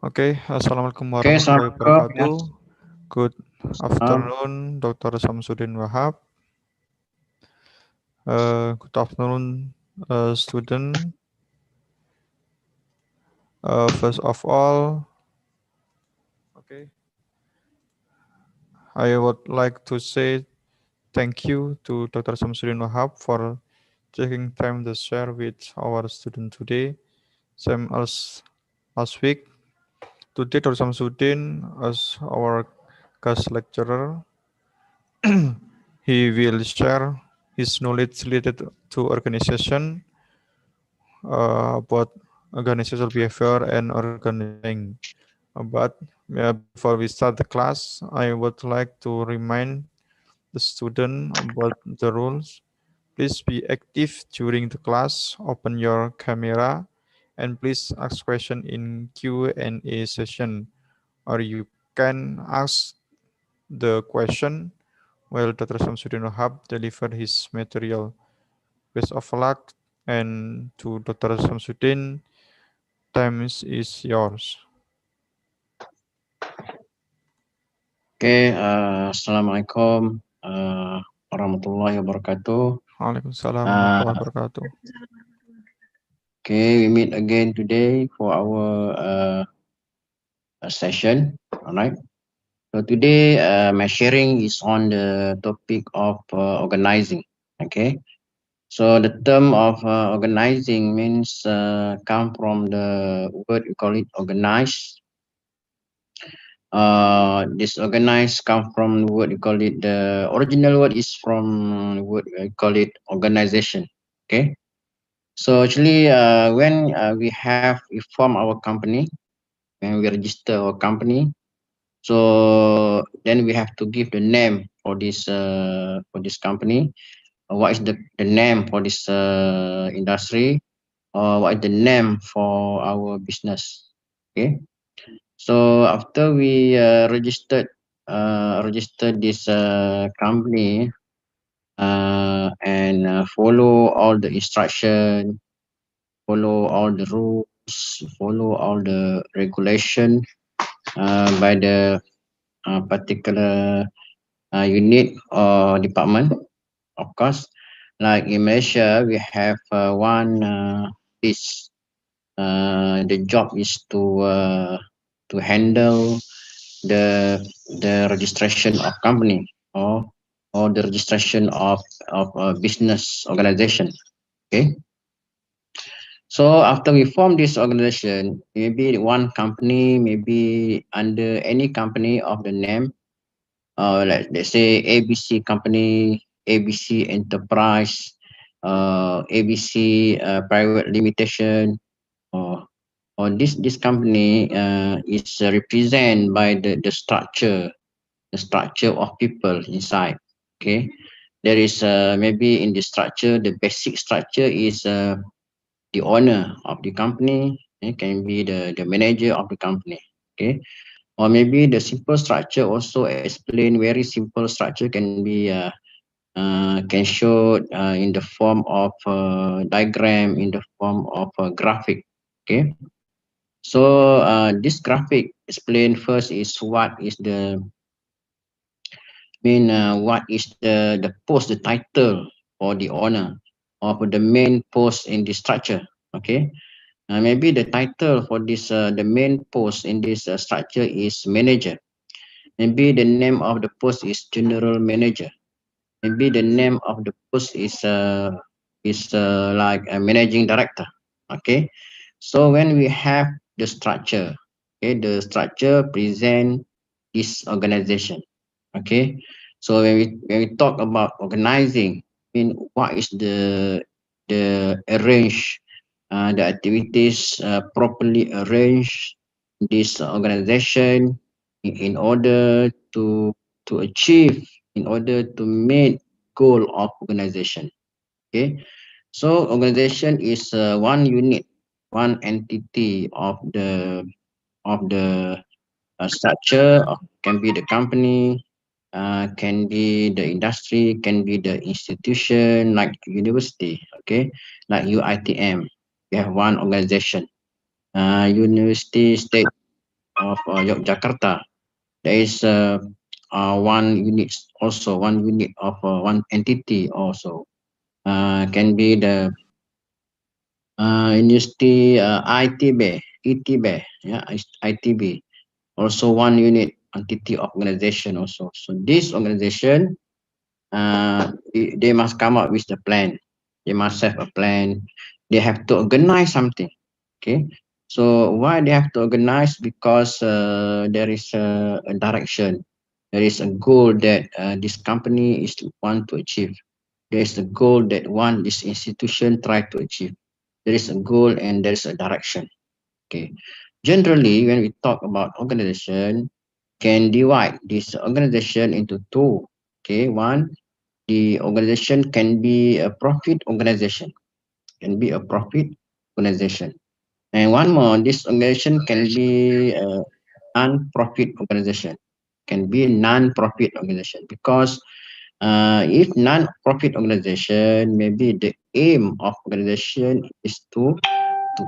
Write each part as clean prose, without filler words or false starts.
Oke, Assalamualaikum Oke, warahmatullahi wabarakatuh. Good Assalamualaikum. afternoon, Dr. Samsudin Wahab. Good afternoon, student. First of all, I would like to say thank you to Dr. Samsudin Wahab for taking time to share with our student today. Same as last week. Today, Dr. Samsudin, as our guest lecturer, he will share his knowledge related to organization, about organizational behavior and organizing. But before we start the class, I would like to remind the student about the rules. Please be active during the class, open your camera, and please ask question in Q&A session, or you can ask the question while Dr. Samsudin Wahab deliver his material. Best of luck, and to Dr. Samsudin, time is yours. Oke, Assalamualaikum warahmatullahi wabarakatuh. Waalaikumsalam warahmatullahi wabarakatuh. Okay, we meet again today for our session. All right. So today, my sharing is on the topic of organizing. Okay. So the term of organizing means come from the word we call it organize. Disorganized come from the word we call it, the original word is from the word we call it organization. Okay, so actually when we form our company, when we register our company, so then we have to give the name for this company. What is the name for this industry, or what is the name for our business? Okay, so after we registered this company, and follow all the instruction, follow all the rules, follow all the regulation by the particular unit or department. Of course, like in Malaysia, we have one this. The job is to handle the registration of company, or the registration of a business organization. Okay, so after we form this organization, maybe one company, maybe under any company of the name, like let's say ABC company, ABC enterprise, ABC private limitation, or this company is represented by the structure of people inside. Okay, there is maybe in the structure, the basic structure is the owner of the company. It can be the manager of the company. Okay, or maybe the simple structure also explain. Very simple structure can be can show in the form of diagram, in the form of a graphic. Okay, so this graphic explain first is what is what is the post, the title for the owner or for the main post in the structure. Okay, maybe the title for this the main post in this structure is manager. Maybe the name of the post is general manager. Maybe the name of the post is like a managing director. Okay, so when we have the structure, okay, the structure present this organization. Okay, So when we talk about organizing, I mean, what is the arrange the activities properly arranged this organization in order to achieve, in order to meet goal of organization. Okay, so organization is one unit, one entity of the structure, can be the company, can be the industry, can be the institution like university, okay, like UITM. We have one organization, University State of Yogyakarta. There is one unit, also one unit of one entity also. Can be the University ITB, yeah, ITB, also one unit entity organization also. So this organization, they must come up with the plan. They must have a plan. They have to organize something. Okay. So why they have to organize? Because there is a direction. There is a goal that this company is to want to achieve. There is a goal that one this institution try to achieve. There is a goal and there is a direction. Okay. Generally, when we talk about organization, can divide this organization into two. Okay. One, the organization can be a profit organization, can be a profit organization. And one more, this organization can be a non-profit organization, can be non-profit organization, because if non-profit organization, maybe the aim of organization is to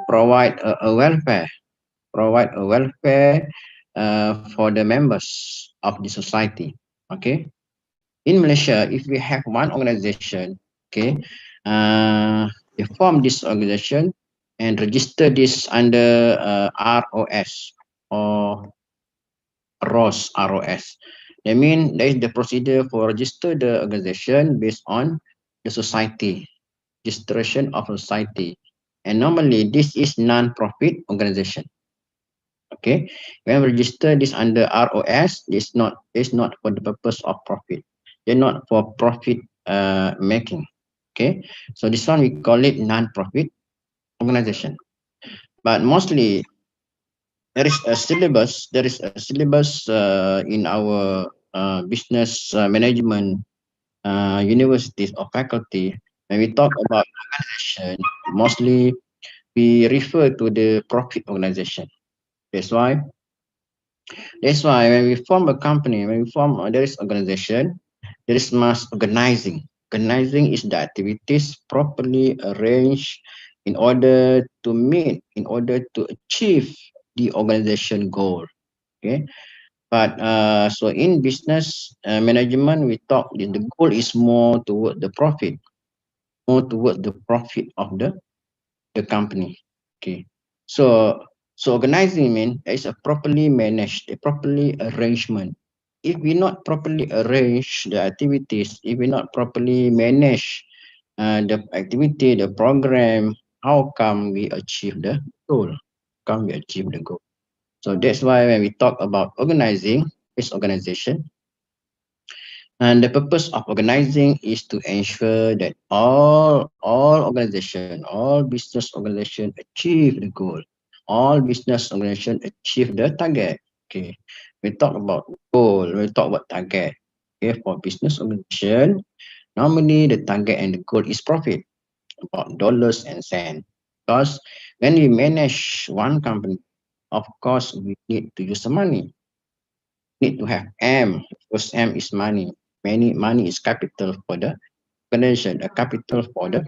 provide a welfare, provide a welfare for the members of the society. Okay. In Malaysia, if we have one organization, okay, they form this organization and register this under ROS or ROS. That means there is the procedure for register the organization based on the society, registration of society. And normally this is non-profit organization. Okay, when we register this under ROS, it's not for the purpose of profit. They're not for profit making. Okay, so this one we call it non-profit organization. But mostly there is a syllabus. There is a syllabus in our business management universities or faculty. When we talk about organization, mostly we refer to the profit organization. That's why That's why when we form a company, when we form there is organization, there is mass organizing. Organizing is the activities properly arranged in order to meet, in order to achieve the organization goal. Okay, but so in business management, we talk the goal is more toward the profit, more toward the profit of the company. Okay, so so organizing mean is a properly managed, a properly arrangement. If we not properly arrange the activities, if we not properly manage the activity, the program, how come we achieve the goal? Come we achieve the goal? So that's why when we talk about organizing, it's organization. And the purpose of organizing is to ensure that all organization, all business organization achieve the goal. All business organization achieve the target. Okay. We talk about goal, we talk about target. Okay, for business organization, normally the target and the goal is profit, about dollars and cents. Because when we manage one company, of course we need to use the money, need to have M, because M is money. Money is capital for the organization, a capital for the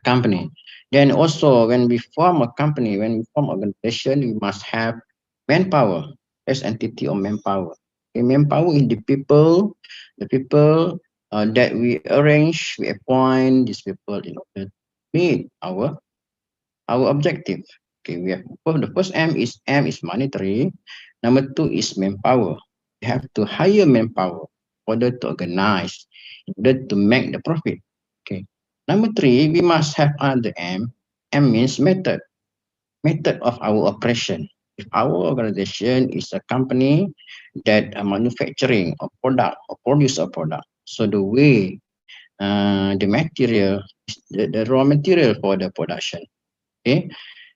company. Then also when we form a company, when we form organization, we must have manpower as entity of manpower. Okay, manpower is the people that we arrange, we appoint these people in order to meet our objective. Okay, we have the first M is monetary. Number two is manpower. We have to hire manpower in order to organize, in order to make the profit. Okay. Number three, we must have another M. M means method, method of our operation. If our organization is a company that are manufacturing a product or produce a product, so the way the material is the raw material for the production, okay,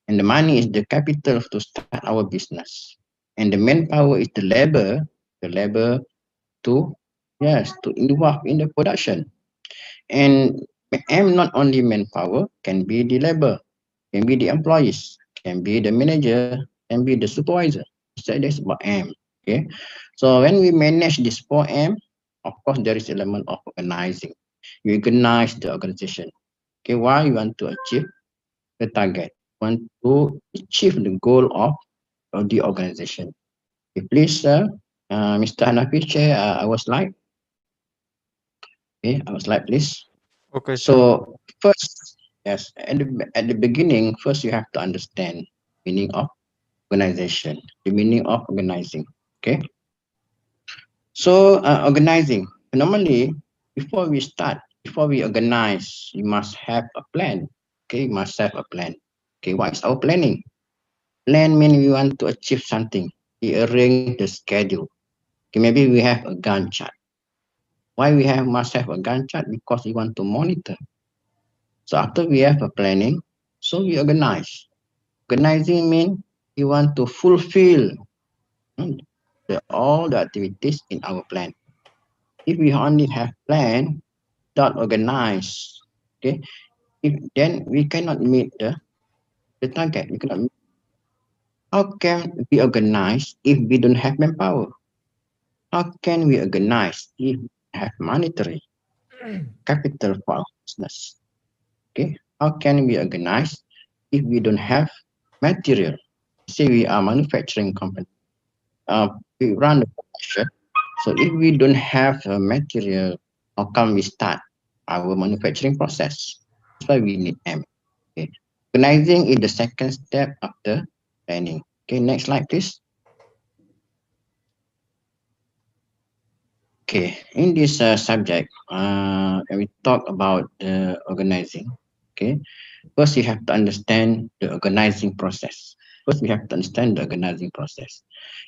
and the money is the capital to start our business, and the manpower is the labor to yes to involve in the production. And not only manpower, can be the labor, can be the employees, can be the manager, can be the supervisor. So that's about M. Okay. So when we manage this 4M, of course there is element of organizing. You organize the organization. Okay, why you want to achieve the target? Want to achieve the goal of the organization. Okay, please, Mr. Hanafi, share our slide. Okay, our slide, please. Okay, sir. So first, yes, at the beginning, first you have to understand meaning of organization, the meaning of organizing. Okay, so organizing. Normally, before we start, before we organize, you must have a plan. Okay, you must have a plan. Okay, what is our planning? Plan means we want to achieve something. We arrange the schedule. Okay, maybe we have a Gantt chart. Why we have must have a Gantt chart? Because we want to monitor. So after we have a planning, so we organize. Organizing means we want to fulfill all the activities in our plan. If we only have plan, not organize, okay, if then we cannot meet the target. We cannot meet. How can we organize if we don't have manpower? How can we organize if we have monetary capital for our business? Okay, how can we organize if we don't have material? Say we are manufacturing company, we run the production. So if we don't have material, how come we start our manufacturing process? That's why we need M. Okay. Organizing is the second step after planning. Okay, next slide, please. Okay, in this subject, when we talk about organizing, okay, first you have to understand the organizing process. First, we have to understand the organizing process.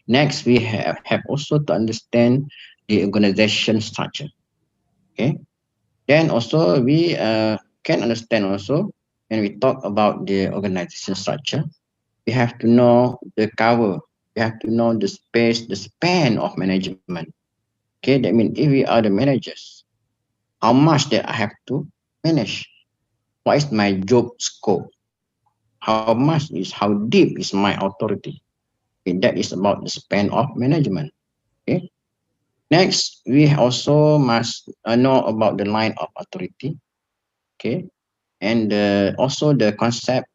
Next, we have also to understand the organization structure. Okay. Then also we can understand also when we talk about the organization structure, we have to know the cover. We have to know the space, the span of management. Okay, that means if we are the managers, how much that I have to manage? What is my job scope? How much is how deep is my authority? Okay, that is about the span of management. Okay. Next, we also must know about the line of authority. Okay, and also the concept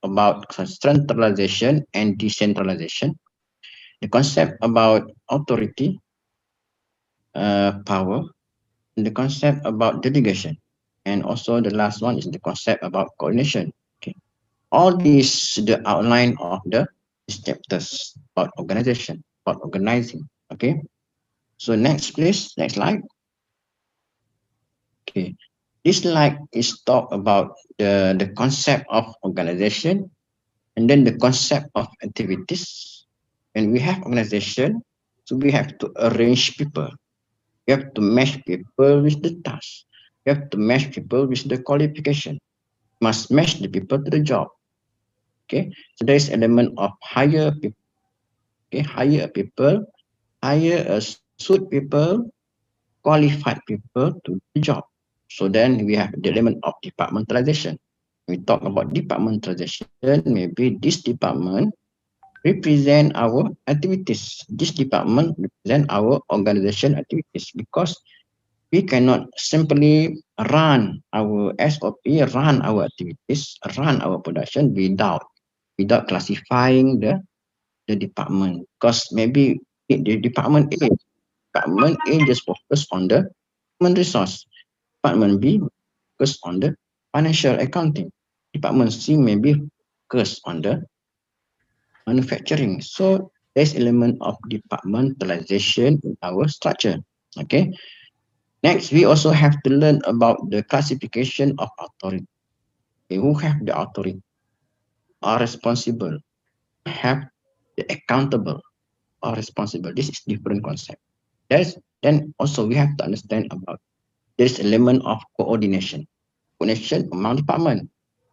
about centralization and decentralization. The concept about authority, power, and the concept about delegation, and also the last one is the concept about coordination. Okay, all these the outline of the these chapters about organization, about organizing. Okay, so next please, next slide. Okay, this slide is talk about the concept of organization and then the concept of activities. When we have organization, so we have to arrange people. We have to match people with the task. We have to match people with the qualification. Must match the people to the job. Okay, so there is element of hire people. Okay, hire people, hire a suit people, qualified people to do the job. So then we have the element of departmentalization. We talk about departmentalization, maybe this department represent our activities. This department represent our organization activities because we cannot simply run our SOP, run our activities, run our production without classifying the department. Because maybe the department A just focus on the human resource. Department B focus on the financial accounting. Department C maybe focus on the manufacturing. So there's element of departmentalization in our structure. Okay. Next, we also have to learn about the classification of authority. Okay, who have the authority? Are responsible? Have the accountable or responsible. This is different concept. There's then also we have to understand about this element of coordination. Coordination among department,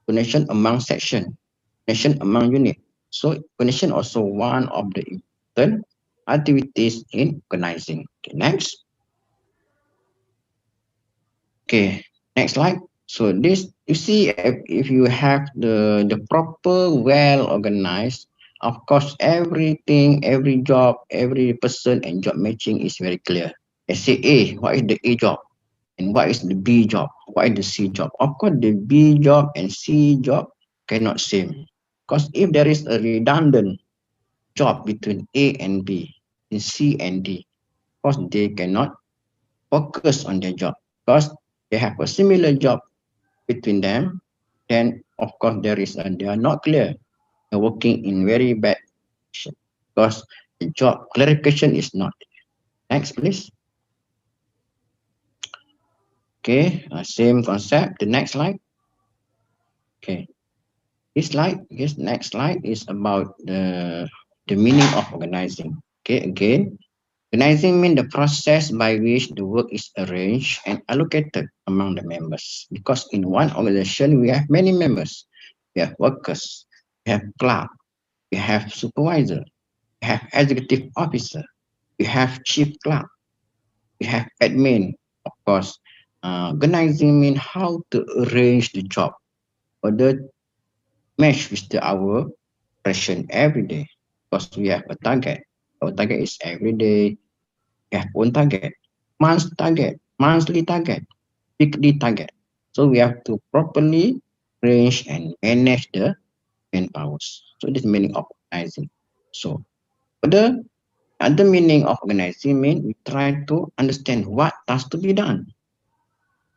coordination among section, coordination among unit. So coordination also one of the important activities in organizing. Okay, next. Okay, next slide. So this you see if you have the proper well organized, of course everything, every job, every person and job matching is very clear. I say A, what is the A job? And what is the B job? What is the C job? Of course, the B job and C job cannot same. Because if there is a redundant job between A and B, and C and D, of course they cannot focus on their job. Because they have a similar job between them, then of course they are not clear. They're working in very bad shape. Because the job clarification is not. Next, please. Okay, same concept. The next slide. Okay. This next slide is about the meaning of organizing. Okay, again, organizing means the process by which the work is arranged and allocated among the members. Because in one organization, we have many members. We have workers, we have clerk, we have supervisor, we have executive officer, we have chief clerk, we have admin. Of course, organizing means how to arrange the job order match with our operation every day because we have a target. Our target is every day. We have one target, monthly target, weekly target. So we have to properly arrange and manage the manpowers. So this meaning of organizing. So other meaning of organizing means we try to understand what tasks to be done.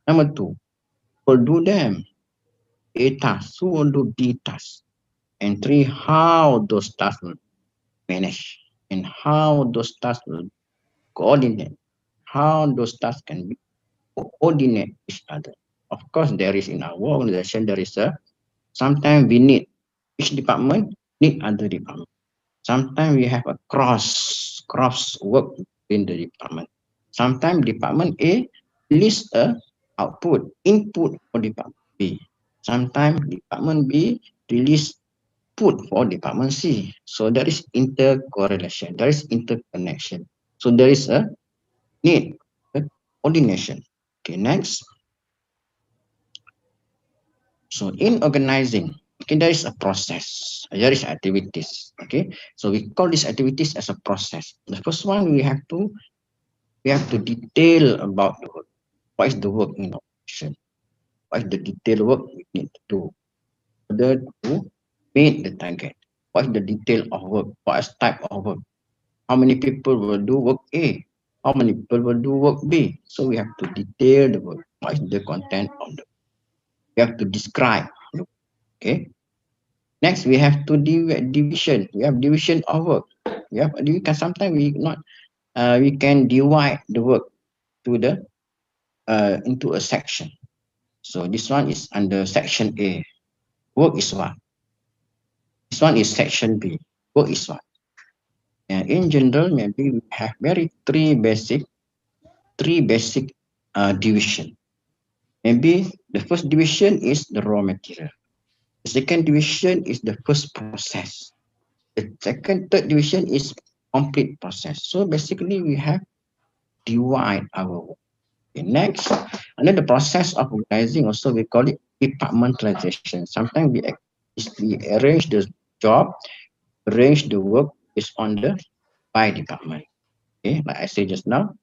Number two, who will do them. A task, who will do B task. And three, how those tasks will manage and how those tasks will coordinate, how those tasks can be coordinate each other. Of course, there is in our organization, there is a sometimes we need each department need other department. Sometimes we have a cross work in the department. Sometimes department A release a input for department B. Sometimes department B release put for department C. So there is intercorrelation, there is interconnection. So there is a need, a coordination. Okay, next. So in organizing, okay, there is a process, there is activities. Okay, so we call these activities as a process. The first one we have to detail about the work. What is the work in operation? What is the detailed work we need to do? Order to meet the target. What is the detail of work? What is type of work? How many people will do work A? How many people will do work B? So we have to detail the work. What is the content of the work? We have to describe. Okay. Next, we have to division. We have division of work. We can sometimes we can divide the work to the into a section. So this one is under section A. Work is what? This one is section B. Work is what? And in general, maybe we have three basic division. Maybe the first division is the raw material. The second division is the first process. The third division is complete process. So basically, we have divide our work. Okay, next, under the process of organizing, also we call it departmentalization. Sometimes we arrange the job, arrange the work is on the by department. Okay, like I said just now.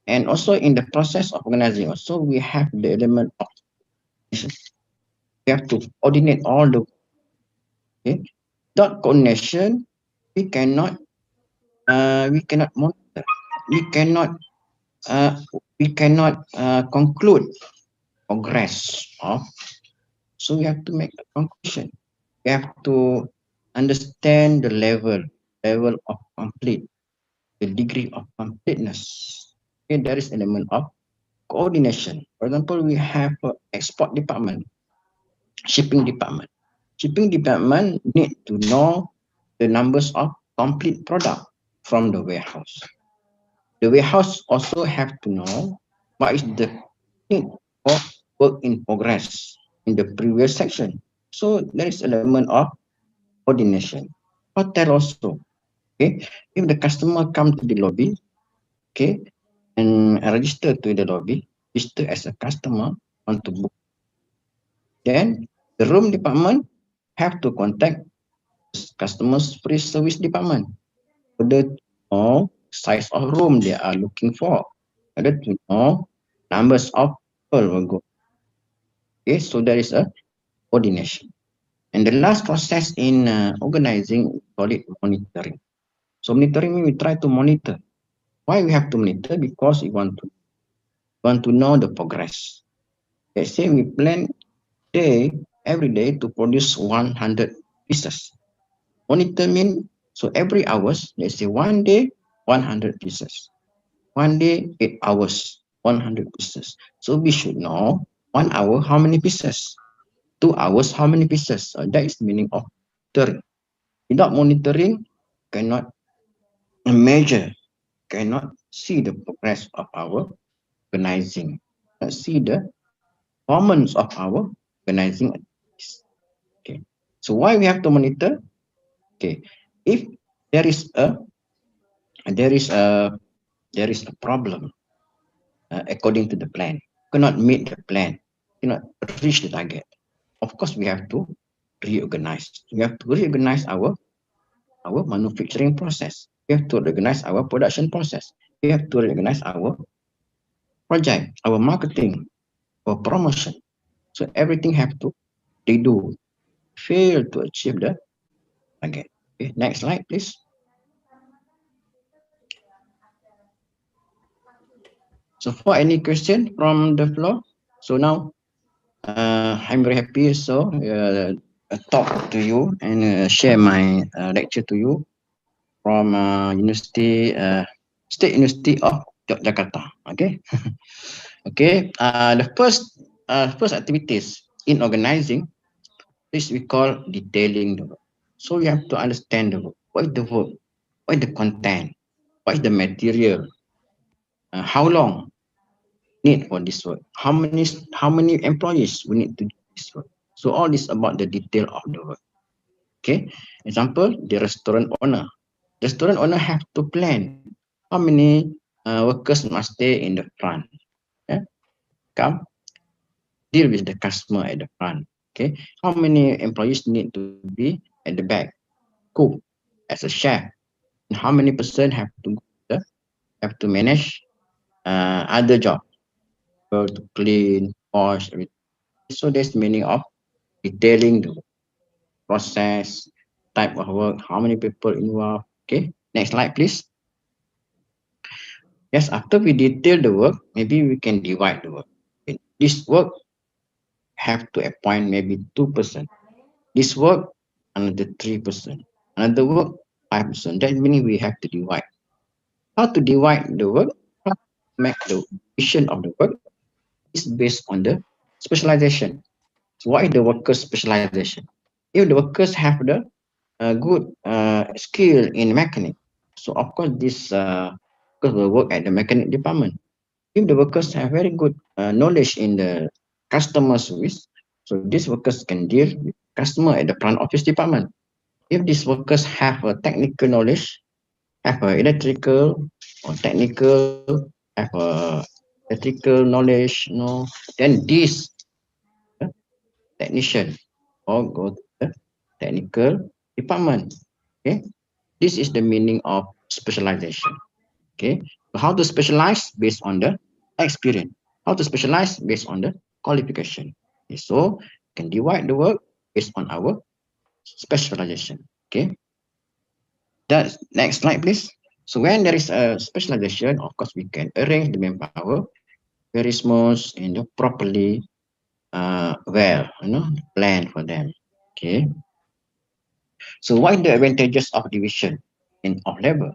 And also in the process of organizing, also we have the element of we have to coordinate all the okay. Without coordination, we cannot monitor, we cannot uh, conclude progress of. So we have to make a conclusion. We have to understand the level of complete, the degree of completeness. Okay, there is element of coordination. For example, we have export department, shipping department. Shipping department need to know the numbers of complete product from the warehouse. The warehouse also have to know what is the need of work in progress in the previous section. So there is element of coordination. Hotel also, okay. If the customer come to the lobby, okay, and register to the lobby, register as a customer, want to book, then the room department have to contact customers free service department order to know size of room they are looking for, order to know numbers of people will go. Okay, so there is a coordination. And the last process in organizing, we call it monitoring. So monitoring means we try to monitor. Why we have to monitor? Because we want to know the progress. Let's say we plan day every day to produce 100 pieces. Monitor mean so every hours, let's say one day 100 pieces. One day 8 hours, 100 pieces. So we should know 1 hour how many pieces, 2 hours how many pieces. So that is the meaning of monitoring. Without monitoring, cannot measure, cannot see the progress of our organizing, see the performance of our organizing activities. Okay. So why we have to monitor? Okay. If there is a there is a there is a problem according to the plan, cannot meet the plan, cannot reach the target. Of course, we have to reorganize. We have to reorganize our manufacturing process. We have to organize our production process. We have to organize our project, our marketing, our promotion. So everything have to they do fail to achieve the target. Okay, next slide, please. So for any question from the floor, so now I'm very happy so talk to you and share my lecture to you from State University of Jakarta. Okay, okay. The first activities in organizing is we call detailing the work. So you have to understand the work. What is the work? What is the content? What is the material? How long need for this work? How many employees we need to do this work? So all this about the detail of the work. Okay. Example, the restaurant owner. Restaurant owner have to plan how many workers must stay in the front. Yeah? Come deal with the customer at the front. Okay. How many employees need to be at the back? Cook as a chef. And how many person have to manage other job, to clean, wash, everything. So that's meaning of detailing the process, type of work, how many people involved. Okay, next slide, please. Yes, after we detail the work, maybe we can divide the work. Okay. This work have to appoint maybe 2%. This work another 3%. Another work 5%. That means we have to divide. How to divide the work? How to make the division of the work is based on the specialization. So what is the workers' specialization? If the workers have the good skill in mechanic, so of course this workers will work at the mechanic department. If the workers have very good knowledge in the customer service, so these workers can deal with customer at the front office department. If these workers have a technical knowledge, have a electrical or technical, have a electrical knowledge, then this technician or go to the technical department. Okay, this is the meaning of specialization. Okay, so how to specialize based on the experience, how to specialize based on the qualification. Okay, so we can divide the work based on our specialization. Okay, that's next slide, please. So when there is a specialization, of course we can arrange the manpower very smooth and properly, well, plan for them. Okay, so what are the advantages of division in of labor?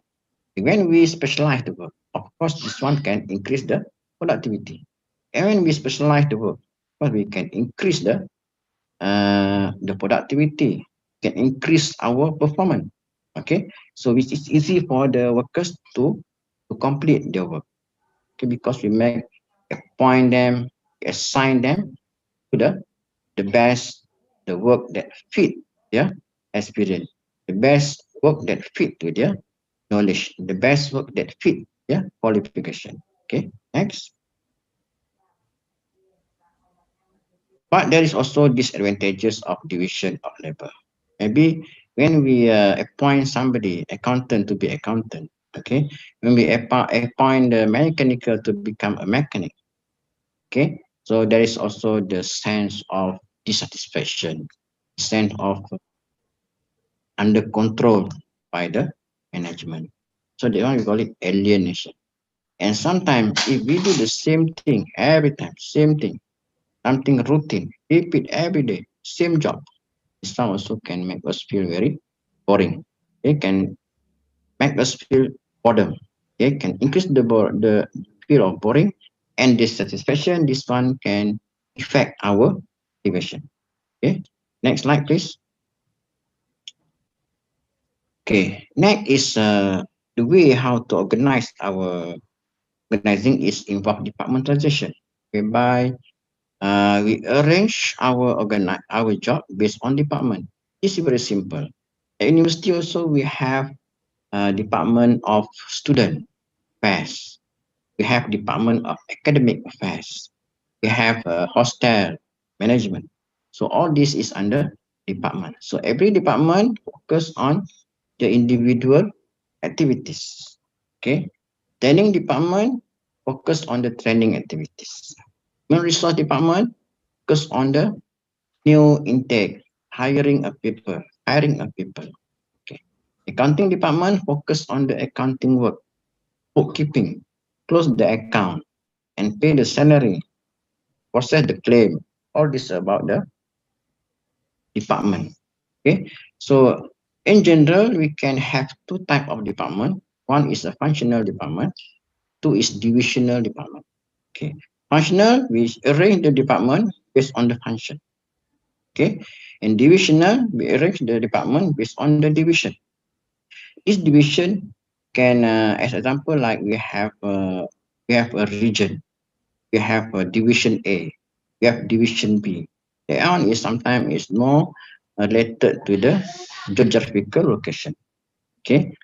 When we specialize the work, of course, this one can increase the productivity. And when we specialize the work, well, we can increase the productivity, can increase our performance. Okay, so which is easy for the workers to complete their work. Okay, because we make appoint them, assign them to the best, the work that fit their experience, the best work that fit to their knowledge, the best work that fit their qualification. Okay, next. But there is also disadvantages of division of labor. Maybe when we appoint somebody, accountant to be accountant, okay, when we appoint the mechanical to become a mechanic, okay, so there is also the sense of dissatisfaction, sense of under control by the management. So that one we call it alienation. And sometimes if we do the same thing every time, same thing, something routine, repeat every day, same job, this one also can make us feel very boring. It can make us feel boredom. It can increase the feel of boring and dissatisfaction. This one can affect our motivation. Okay, next slide, please. Okay, next is the way how to organize our organizing is involve departmentalization, whereby we arrange our job based on department. It's very simple. At university also we have department of student affairs. We have department of academic affairs. We have hostel management. So all this is under department. So every department focus on the individual activities. Okay. Training department focus on the training activities. Human resource department focus on the new intake, hiring of people. Okay. Accounting department focus on the accounting work, bookkeeping, close the account, and pay the salary, process the claim. All this about the department. Okay. So in general, we can have two type of department. One is a functional department. Two is divisional department. Okay. Functional, we arrange the department based on the function. Okay. And divisional, we arrange the department based on the division. This division can, as example, like we have a region, we have a division A, we have division B. That one is sometimes is more related to the geographical location. Okay.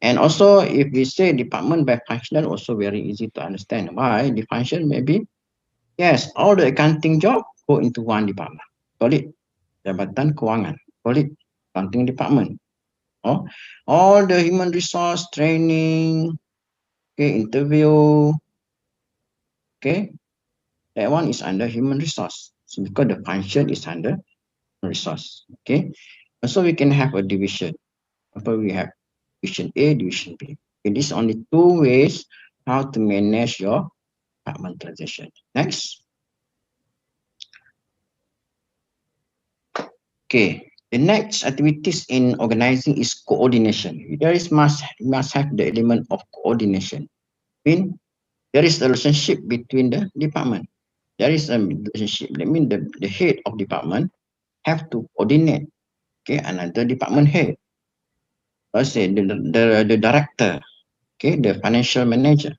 And also, if we say department by functional, also very easy to understand. Why? The function maybe, yes, all the accounting job go into one department. Call it Jabatan Kewangan. Call it accounting department. Oh, all the human resource training, okay, interview, okay, that one is under human resource. So because the function is under resource, okay. Also, we can have a division. Example, we have division A, division B. Okay, these are only two ways how to manage your departmentalization. Next. Okay. The next activities in organizing is coordination. There is must have the element of coordination. Mean there is a relationship between the department. There is a relationship. That means the head of department have to coordinate, okay, another department head. Let's say the director, okay, the financial manager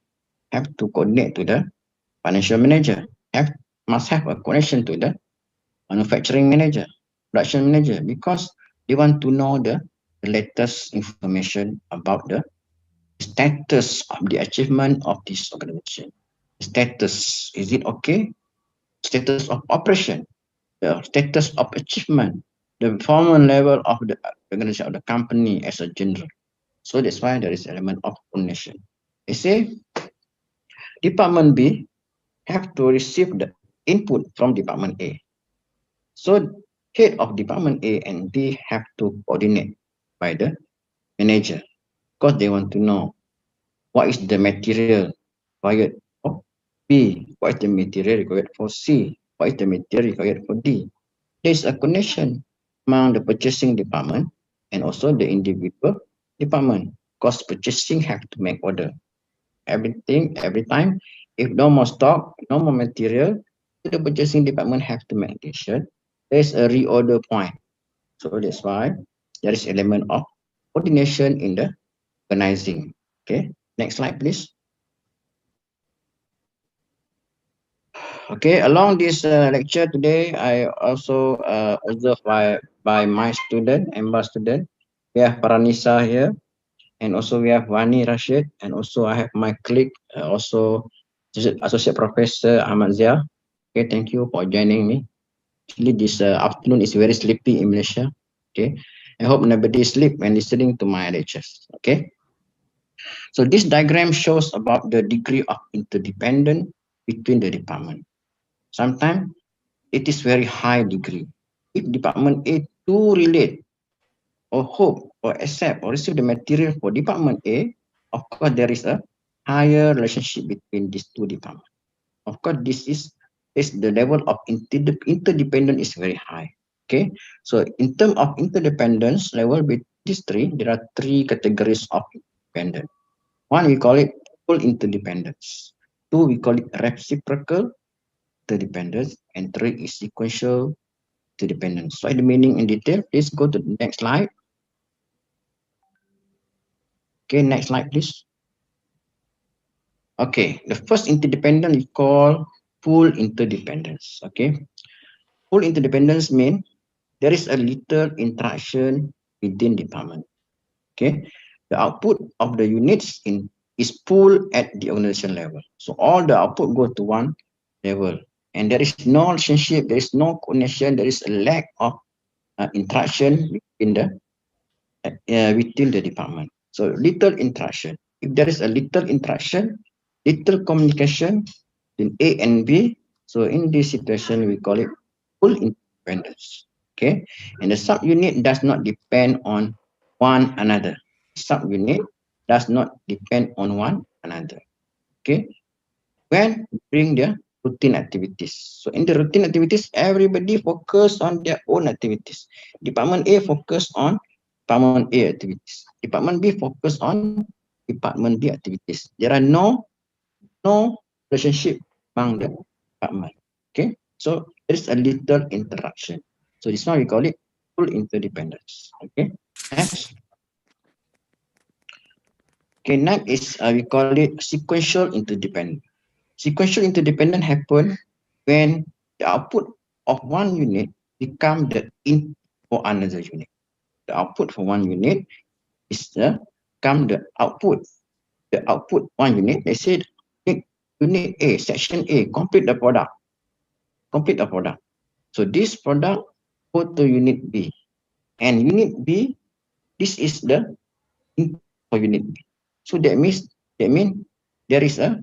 have to coordinate to the financial manager. Must have a connection to the manufacturing manager, production manager, because they want to know the latest information about the status of the achievement of this organization. Status, is it okay? Status of operation, the status of achievement, the performance level of the organization of the company as a general. So that's why there is element of coordination. They say Department B have to receive the input from Department A. So head of Department A and B have to coordinate by the manager because they want to know what is the material required for B, what is the material required for C, what is the material required for D. There is a connection among the purchasing department and also the individual department because purchasing have to make order. Everything, every time, if no more stock, no more material, the purchasing department have to make decision. There is a reorder point. So that's why there is element of coordination in the organizing. Okay, next slide, please. Okay, along this lecture today, I also observed by my student, EMBA student. We have Paranisa here, and also we have Wani Rashid, and also I have my colleague, also Associate Professor Ahmad Zia. Okay, thank you for joining me. Actually, this afternoon is very sleepy in Malaysia. Okay, I hope nobody sleep when listening to my lectures. Okay, so this diagram shows about the degree of interdependence between the department. Sometimes it is very high degree. If department A to relate or hope or accept or receive the material for department A, of course there is a higher relationship between these two departments. Of course, this is the level of interdependence is very high. Okay, so in terms of interdependence level with these three, there are three categories of interdependence. One we call it full interdependence. Two we call it reciprocal interdependence, and three is sequential interdependence. So the meaning in detail, please go to the next slide. Okay, next slide, please. Okay, the first interdependence is called full interdependence. Okay, full interdependence means there is a little interaction within department. Okay, the output of the units in is pulled at the organization level. So all the output go to one level, and there is no relationship, there is no connection, there is a lack of interaction within the department. So little interaction. If there is a little interaction, little communication in A and B, so in this situation we call it full independence. Okay, and the subunit does not depend on one another. Subunit does not depend on one another. Okay, when during the routine activities. So in the routine activities, everybody focus on their own activities. Department A focus on Department A activities. Department B focus on Department B activities. There are no relationship among the department. Okay, so there is a little interaction. So this one we call it full interdependence. Okay, next. Okay, next is we call it sequential interdependence. Sequential interdependence happen when the output of one unit become the input for another unit. The output for one unit is the become the output. The output one unit. They said unit A, section A, complete the product. Complete the product. So this product go to unit B, and unit B, this is the input for unit B. So that means there is a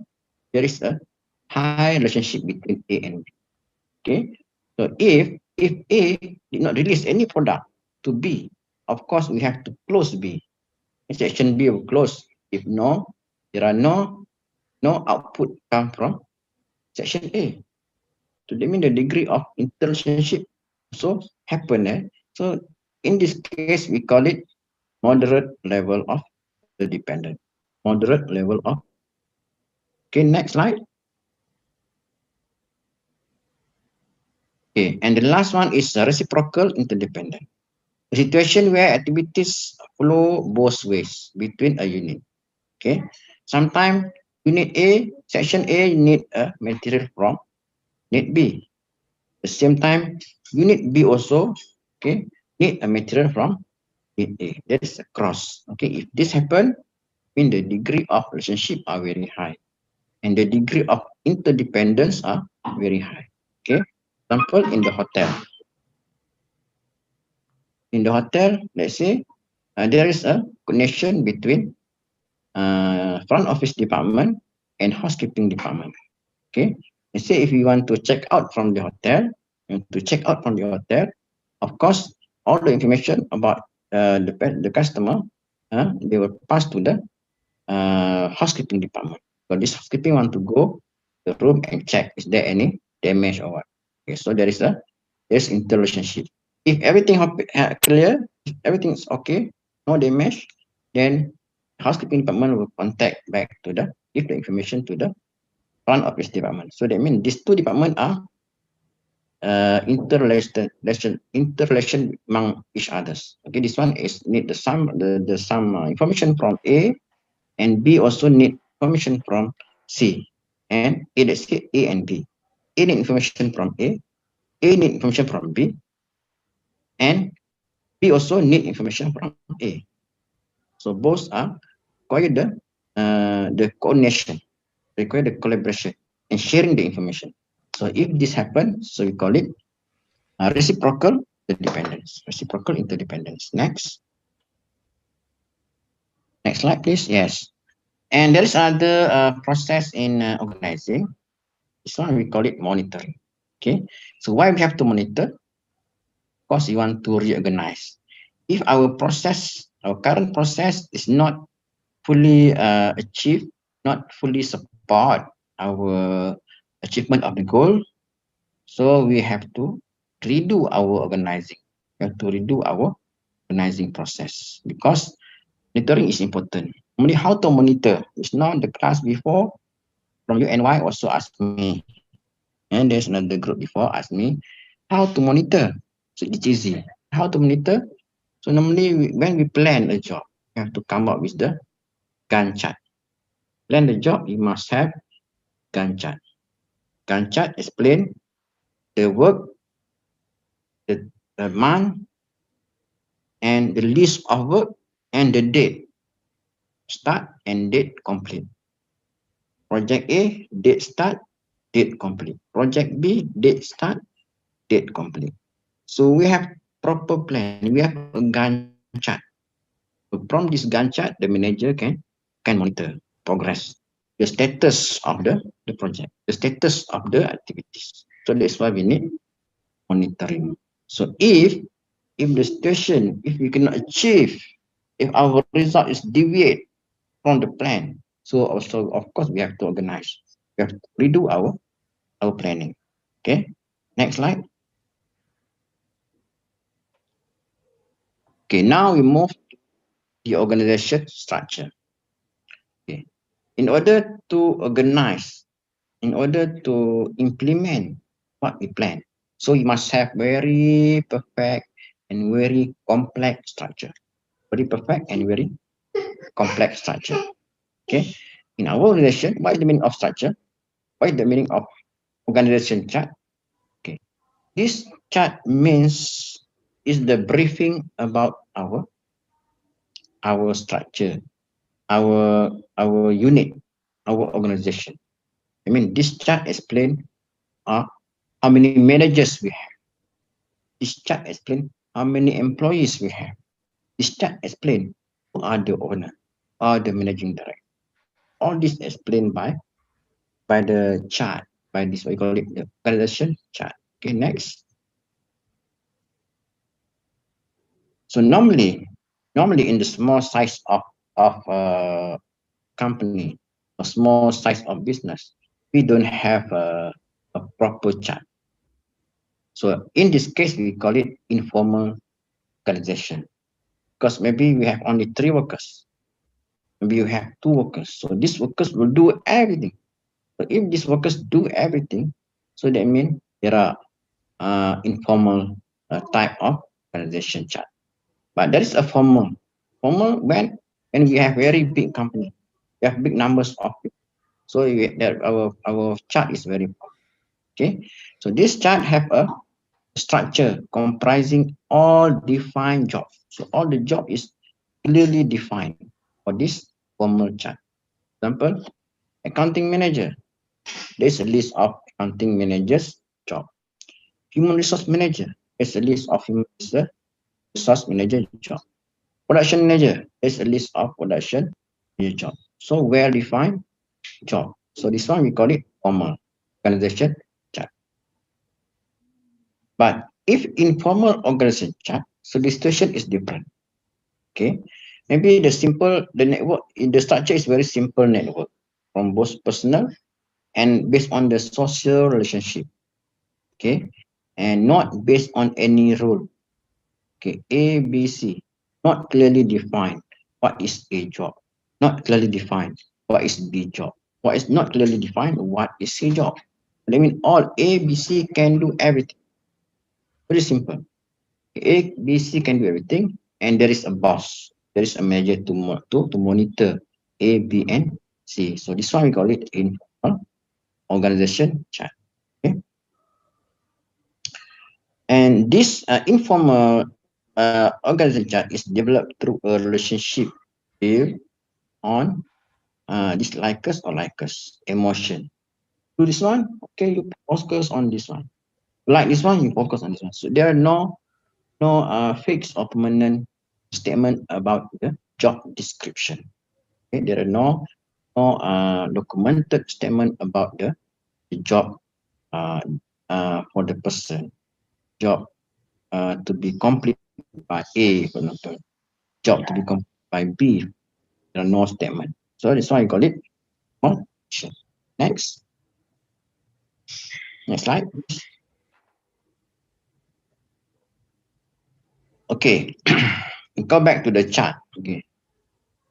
high relationship between A and B. Okay, so if A did not release any product to B, of course we have to close B. Section B will close. If no, there are no output come from section A. So that means the degree of interrelationship also happen. So in this case we call it moderate level of interdependence. Moderate level of. Okay, next slide. Okay, and the last one is reciprocal interdependence. A situation where activities flow both ways between a unit. Okay, sometimes unit A, section A need a material from unit B. At the same time, unit B also need a material from unit A. That is a cross. Okay, if this happen, mean the degree of relationship are very high, and the degree of interdependence are very high. Okay, example in the hotel. In the hotel, let's say there is a connection between front office department and housekeeping department. Okay, let's say if you want to check out from the hotel, of course, all the information about the customer, they will pass to the housekeeping department. So this housekeeping want to go to the room and check is there any damage or what. Okay, so there's interrelationship. If everything clear, if everything is okay, no damage, then housekeeping department will contact back to give the information to the front office department. So that means these two departments are interrelation among each others. Okay, this one is need the some information from A, and B also need information from C, and let's say A and B. A need information from A need information from B, and B also need information from A. So both are require the coordination, require the collaboration and sharing the information. So if this happens, so we call it reciprocal interdependence. Reciprocal interdependence. Next slide, please. Yes. And there is other process in organizing. This one we call it monitoring. Okay. So why we have to monitor? Because we want to reorganize. If our process, our current process is not fully achieved, not fully support our achievement of the goal, so we have to redo our organizing. We have to redo our organizing process because monitoring is important. Only how to monitor. It's not the class before from UNY also asked me, and there's another group before asked me how to monitor. So it's easy. How to monitor? So normally when we plan a job, we have to come up with the Gantt chart. Plan the job, you must have Gantt chart. Gantt chart explain the work, the month, and the list of work and the date start and date complete. Project A, date start, date complete. Project B, date start, date complete. So we have proper plan. We have a Gantt chart. So from this Gantt chart, the manager can monitor progress, the status of the project, the status of the activities. So that's why we need monitoring. So if the situation, if we cannot achieve, if our result is deviate from the plan, so also of course we have to organize. We have to redo our planning. Okay. Next slide. Okay, now we move to the organization structure. Okay. In order to organize, in order to implement what we plan, so you must have very perfect and very complex structure. Very perfect and very complex structure. Okay. In our organization, what is the meaning of structure? What is the meaning of organization chart? Okay. This chart means is the briefing about our structure, our unit, our organization. I mean, this chart explain uh, how many managers we have. This chart explain how many employees we have. This chart explain who are the owner, or the managing director. All this explained by the chart, by this we call it the organization chart. Okay, next. So normally in the small size of company or small size of business, we don't have a proper chart. So in this case, we call it informal organization because maybe we have only 3 workers. Maybe you have 2 workers. So these workers will do everything. So if these workers do everything, so that means there are informal type of organization chart. But there is a formal. Formal when we have very big company, we have big numbers of people. So our chart is very okay. So this chart have a structure comprising all defined jobs. So all the job is clearly defined for this formal chart. Example, accounting manager. There's a list of accounting managers job. Human resource manager. There's a list of human resource manager job. Production manager. There's a list of production manager job. So well defined job. So this one we call it formal organization chart. But if informal organization chart, so the situation is different. Okay, maybe the network, the structure is very simple network from both personal and based on the social relationship. Okay, and not based on any rule. Okay, A, B, C, not clearly defined. What is A job? Not clearly defined. What is B job? What is not clearly defined? What is C job? That means all A, B, C can do everything. Very simple. A, B, C can do everything, and there is a boss. There is a manager to monitor A, B, and C. So this one we call it informal organization chart. Okay, and this informal organization chart is developed through a relationship built on dislikers or likers emotion. Do this one, okay, you focus on this one. Like this one, you focus on this one. So there are no fixed or permanent statement about the job description. Okay, there are no documented statement about the job for the person, job to be completed by A, for example, job to be completed by B. There are no statement. So that's why I call it function. Next, next slide. Okay, go back to the chart. Okay,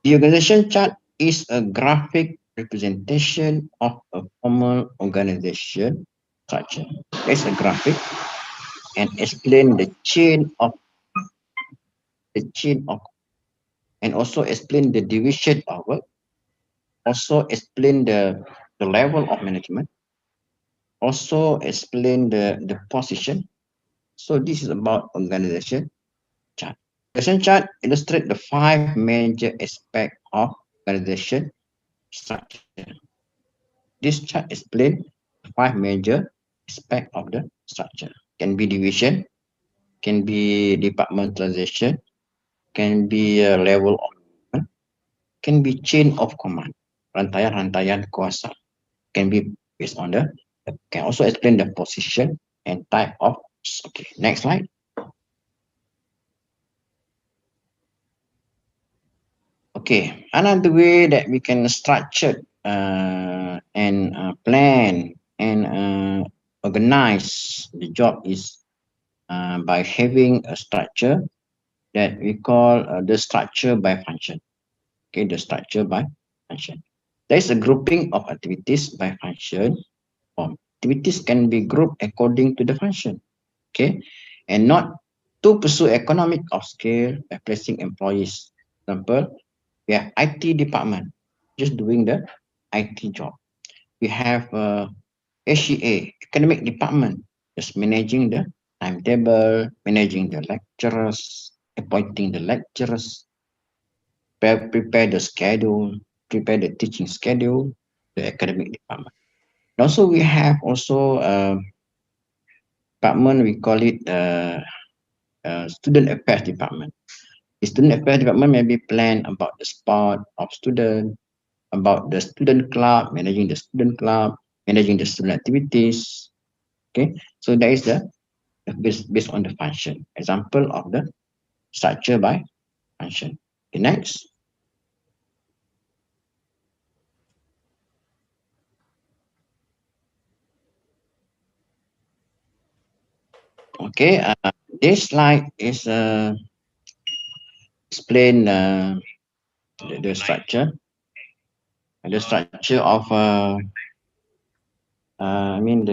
the organization chart is a graphic representation of a formal organization structure. There's a graphic and explain the chain of and also explain the division of work, also explain the level of management, also explain the position. So this is about organization chart. Organization chart illustrate the five major aspects of organization structure. This chart explains five major aspects of the structure. Can be division, can be departmentalization, can be a level of management, can be chain of command, rantaian-rantaian kuasa, can be based on the, can also explain the position and type of. Okay, next slide. Okay, another way that we can structure and plan and organize the job is by having a structure that we call the structure by function. Okay, the structure by function. There is a grouping of activities by function. Activities can be grouped according to the function. Okay, and not to pursue economic of scale by placing employees. For example, we have IT department just doing the IT job. We have HEA, academic department, just managing the timetable, managing the lecturers, appointing the lecturers, prepare the schedule, prepare the teaching schedule, the academic department. And also we have also department, we call it student affairs department. The student affairs department may be planned about the sport of student, about the student club, managing the student activities. Okay, so that is the based on the function. Example of the structure by function. Okay, next. Okay, this slide is explain the structure of I mean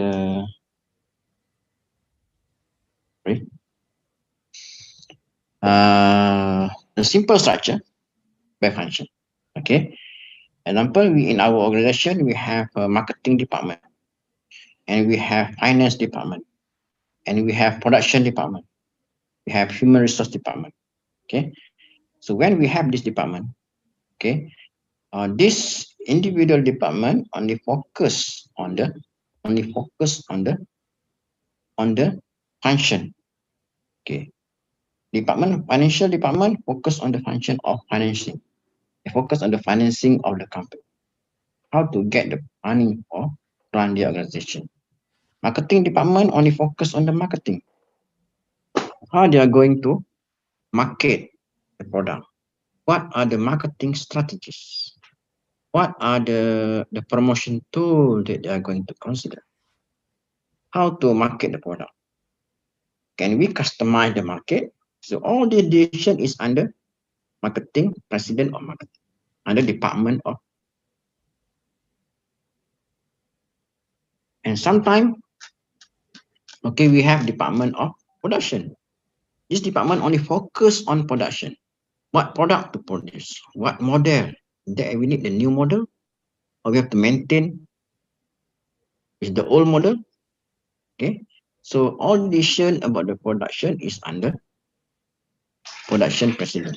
sorry, the simple structure by function. Okay, example, we in our organization we have a marketing department, and we have finance department, and we have production department, we have human resource department. Okay, so when we have this department, okay, this individual department only focus on the function. Okay, financial department focus on the function of financing. They focus on the financing of the company, how to get the money for run the organization. Marketing department only focus on the marketing, how they are going to market the product. What are the marketing strategies? What are the promotion tools that they are going to consider? How to market the product? Can we customize the market? So all the decision is under marketing, president of marketing, under department of. And sometimes, okay, we have department of Production. This department only focus on production. What product to produce? What model? That we need the new model, or we have to maintain is the old model. Okay. So all decision about the production is under production president,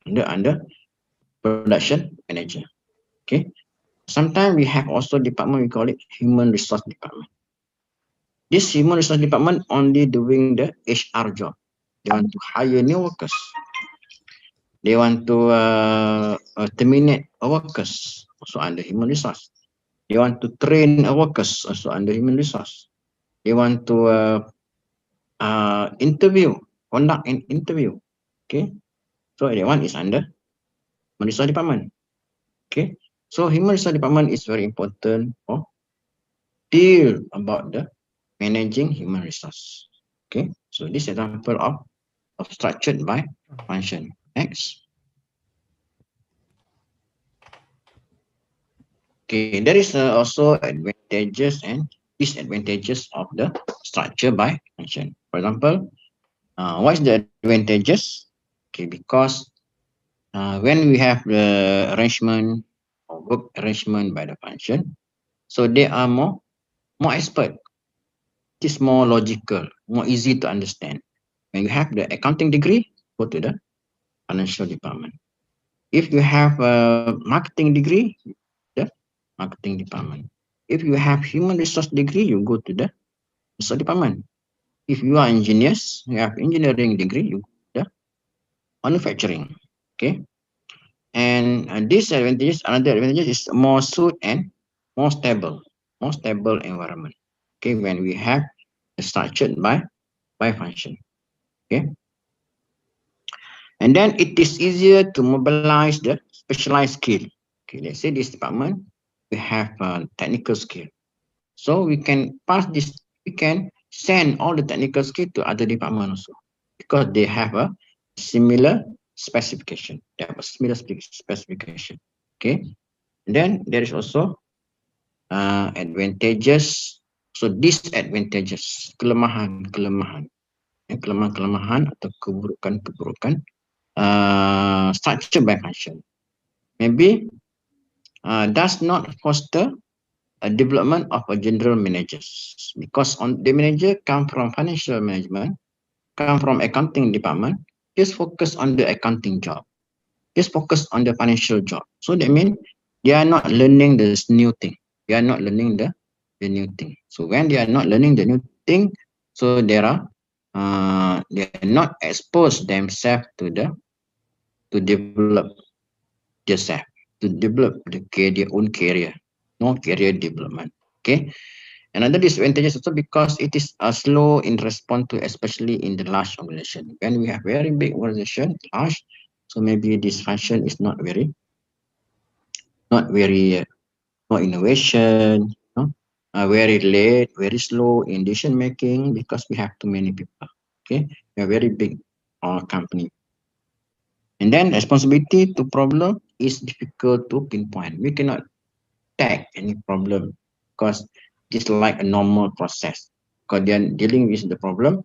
under production manager. Okay. Sometimes we have also department, we call it human resource department. This human resource department only doing the HR job. They want to hire new workers. They want to terminate a workers, also under human resource. They want to train a workers, also under human resource. They want to interview, conduct an interview. Okay, so that one is under human resource department. Okay, so human resource department is very important for deal about the managing human resource. Okay, so this example of structured by function. Next. Okay, there is also advantages and disadvantages of the structure by function. For example, what is the advantages? Okay, because when we have the arrangement or work arrangement by the function, so they are more expert. It is more logical, more easy to understand. When you have the accounting degree, go to the financial department. If you have a marketing degree, the marketing department. If you have human resource degree, you go to the resource department. If you are engineers, you have engineering degree, you go to the manufacturing. Okay. And disadvantages, another advantage is more suit and more stable environment. Okay, when we have structured by function. Okay, and then it is easier to mobilize the specialized skill. Okay, let's say this department we have technical skill, so we can pass this. We can send all the technical skill to other department also because they have a similar specification. They have a similar specification. Okay, and then there is also advantages, so disadvantages, kelemahan atau keburukan structure by function. Maybe does not foster a development of a general managers, because on the manager come from financial management, come from accounting department, just focus on the accounting job, just focus on the financial job. So that means they are not learning this new thing. They are not learning the new thing. So when they are not learning the new thing, so they are not exposed themselves to develop themselves, to develop their own career, no career development. Okay. Another disadvantage is also because it is slow in response to, especially in the large organization. When we have very big organization, large, so maybe this function is not very no innovation, no, very late, very slow in decision making because we have too many people. Okay, we are very big company, and then responsibility to problem is difficult to pinpoint. We cannot tag any problem because it's like a normal process. Because they are dealing with the problem,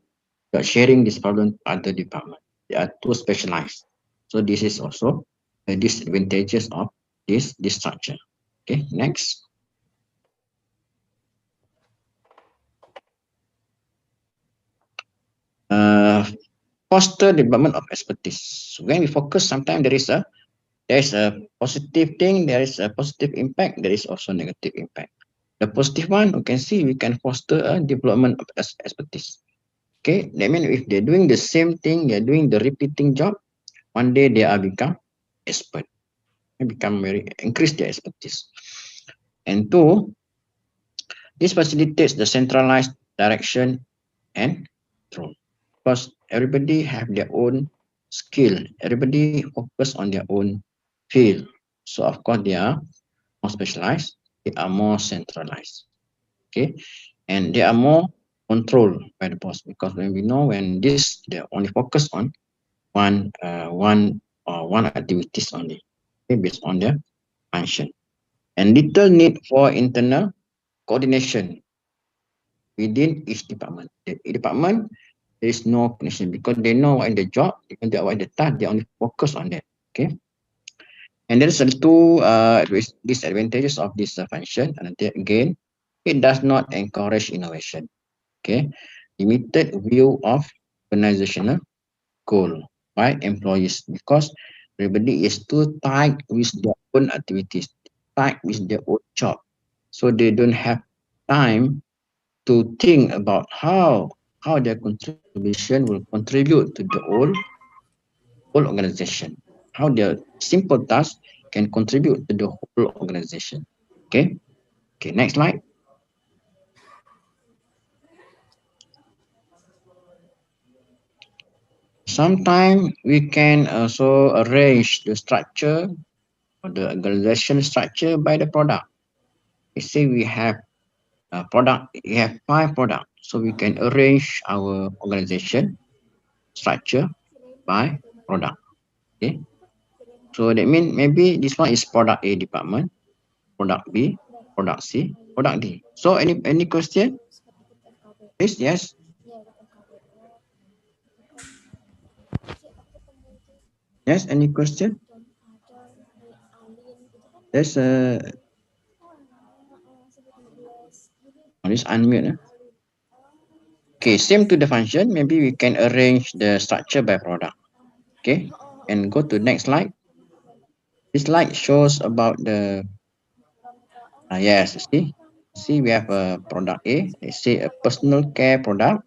they are sharing this problem to other department. They are too specialized. So this is also the disadvantages of this structure. Okay, next. Uh, Foster development of expertise. When we focus, sometimes there is a positive thing, there is a positive impact, there is also negative impact. The positive one, you can see we can foster a development of expertise. Okay, that means if they're doing the same thing, they're doing the repeating job, one day they are become expert. They become very increase their expertise. And two, this facilitates the centralized direction and control. Because everybody have their own skill, everybody focus on their own field. So of course they are more specialized, they are more centralized. Okay, and they are more controlled by the boss, because when we know when this they only focus on one activities only, okay, based on their function, and little need for internal coordination within each department. The department There is no connection because they know what in the job, even they what in the task, they only focus on that. Okay. And there is a two disadvantages of this function. And again, it does not encourage innovation. Okay. Limited view of organizational goal by employees because everybody is too tied with their own activities, tied with their own job. So they don't have time to think about how their contribution will contribute to the whole organization, how their simple task can contribute to the whole organization. Okay, okay, next slide. Sometimes we can also arrange the structure or the organization structure by the product. Let's say we have a product, we have 5 products, so we can arrange our organization structure by product. Okay, so that means maybe this one is product A department, product B, product C, product D. So any question? Please, yes, yes. Any question? There's this unmute. Okay, same to the function. Maybe we can arrange the structure by product. Okay, and go to next slide. This slide shows about the yes. See, we have a product A. Let's say a personal care product,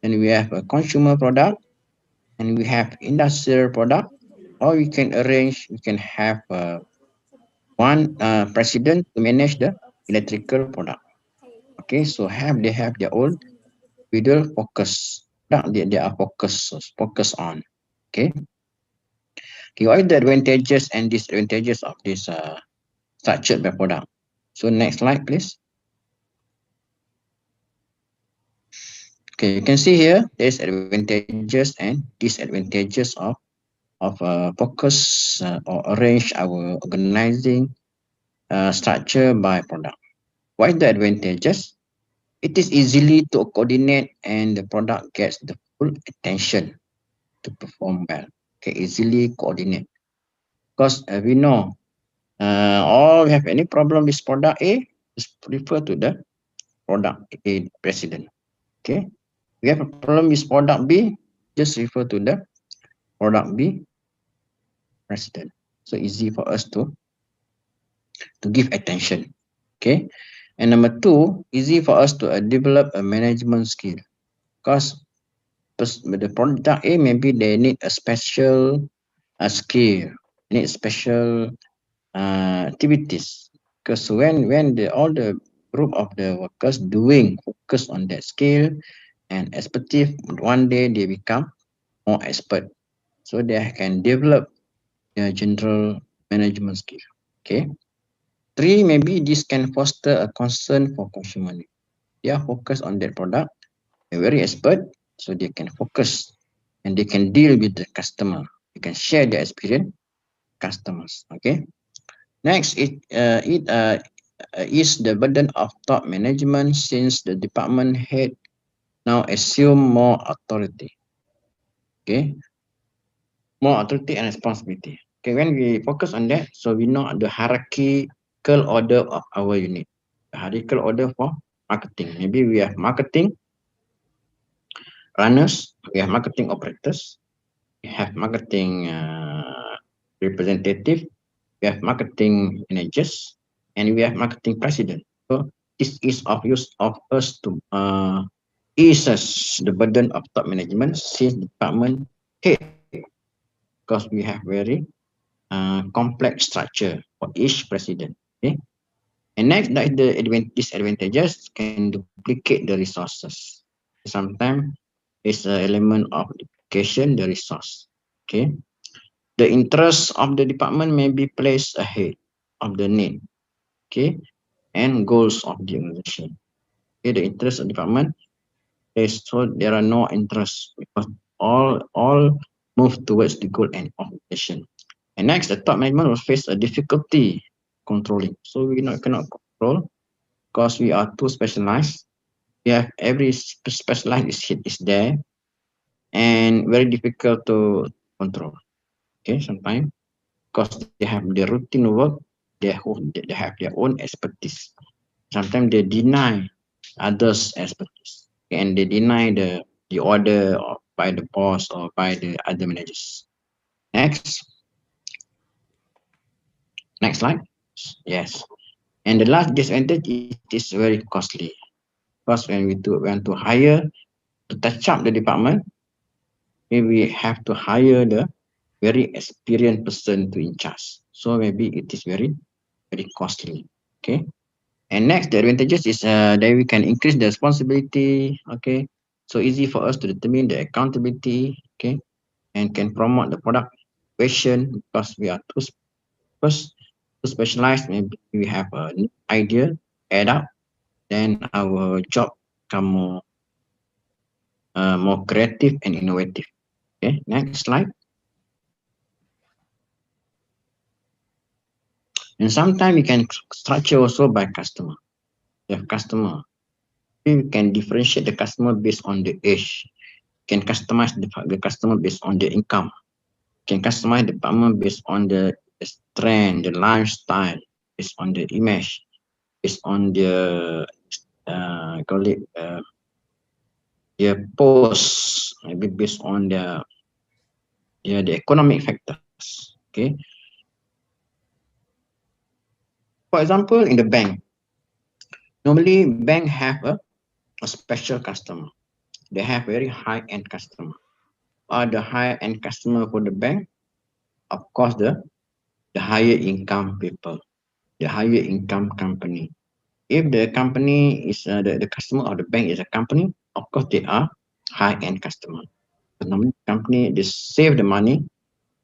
and we have a consumer product, and we have industrial product. Or we can arrange. We can have one president to manage the electrical product. Okay, so they have their own individual focus that they are focused on. Okay, okay, what are the advantages and disadvantages of this structured by product? So next slide, please. Okay, you can see here there's advantages and disadvantages of focus or arrange our organizing structure by product. What is the advantages? It is easily to coordinate and the product gets the full attention to perform well. Okay, easily coordinate. Because we know all have any problem with product A, just refer to the product A president. Okay. We have a problem with product B, just refer to the product B president. So easy for us to give attention. Okay. And number two, easy for us to develop a management skill. Because the product A, maybe they need a special skill, need special activities. Because when all the group of the workers doing focus on that skill and expertise, one day they become more expert. So they can develop their general management skill. Okay. Three, maybe this can foster a concern for consumer need. They are focused on that product. They're very expert, so they can focus and they can deal with the customer. They can share their experience customers. Okay. Next, it is the burden of top management since the department head now assume more authority. Okay, more authority and responsibility. Okay, when we focus on that, so we know the hierarchical order of our unit. The hierarchical order for marketing. Maybe we have marketing runners, we have marketing operators, we have marketing representative, we have marketing managers, and we have marketing president. So this is of use of us to ease us the burden of top management since department head, because we have very complex structure for each president. Okay. And next, that is the disadvantages can duplicate the resources. Sometimes it's an element of duplication the resource. Okay. The interest of the department may be placed ahead of the need. Okay, and goals of the organization. Okay, the interest of the department is so there are no interests because all move towards the goal and organization. And next, the top management will face a difficulty controlling. So we cannot control because we are too specialized. We have every specialized is there. and very difficult to control. Okay, sometimes because they have their routine work, they have their own expertise. Sometimes they deny others' expertise, and they deny the order by the boss or by the other managers. Next, next slide. Yes, and the last disadvantage is it is very costly because when we want to hire to touch up the department, maybe we have to hire the very experienced person to in charge. So maybe it is very costly. Okay. And next, the advantages is that we can increase the responsibility. Okay. So easy for us to determine the accountability. Okay. And can promote the product question because we are first too specialized. Maybe we have an idea, add up, then our job become more creative and innovative. Okay. Next slide. And sometimes we can structure also by customer. We have customer. We can differentiate the customer based on the age. Can customize the customer based on the income. Can customize the department based on the trend, the lifestyle, based on the image, based on the call it the post, maybe based on the economic factors. Okay. For example, in the bank, normally bank have a special customer. They have very high end customer. Or the high end customer for the bank, of course, the higher income people, the higher income company. If the company is the customer of the bank is a company, of course they are high end customer. The normally company they save the money,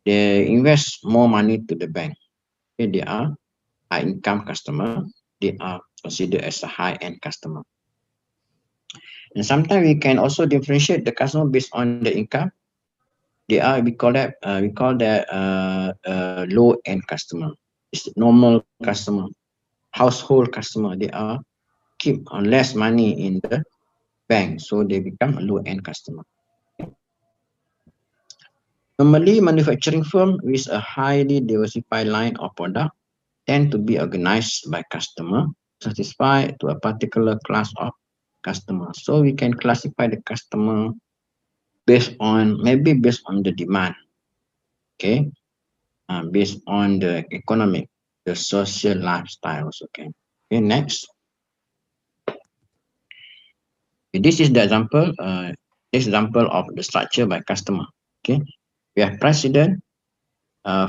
they invest more money to the bank. Okay, they are high income customer. They are considered as a high end customer. And sometimes we can also differentiate the customer based on the income. They are we call that low end customer. It's normal customer, household customer. They are keep less money in the bank, so they become a low end customer. Normally, manufacturing firm with a highly diversified line of product tend to be organized by customer, satisfy to a particular class of customer. So we can classify the customer based on the demand, okay, based on the economic, the social lifestyles. Okay. Okay. Next, this is the example. Example of the structure by customer. Okay. We have president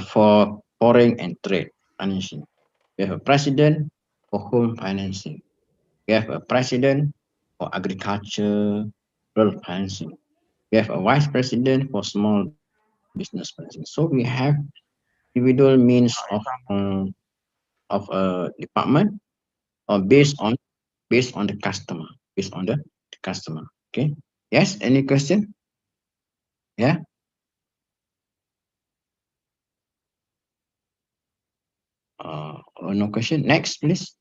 for foreign and trade financing. We have a president for home financing. We have a president for agriculture, rural financing. We have a vice president for small business financing. So we have individual means of a department based on the customer, based on the customer. Okay. Yes. Any question? Yeah. No question. Next, please.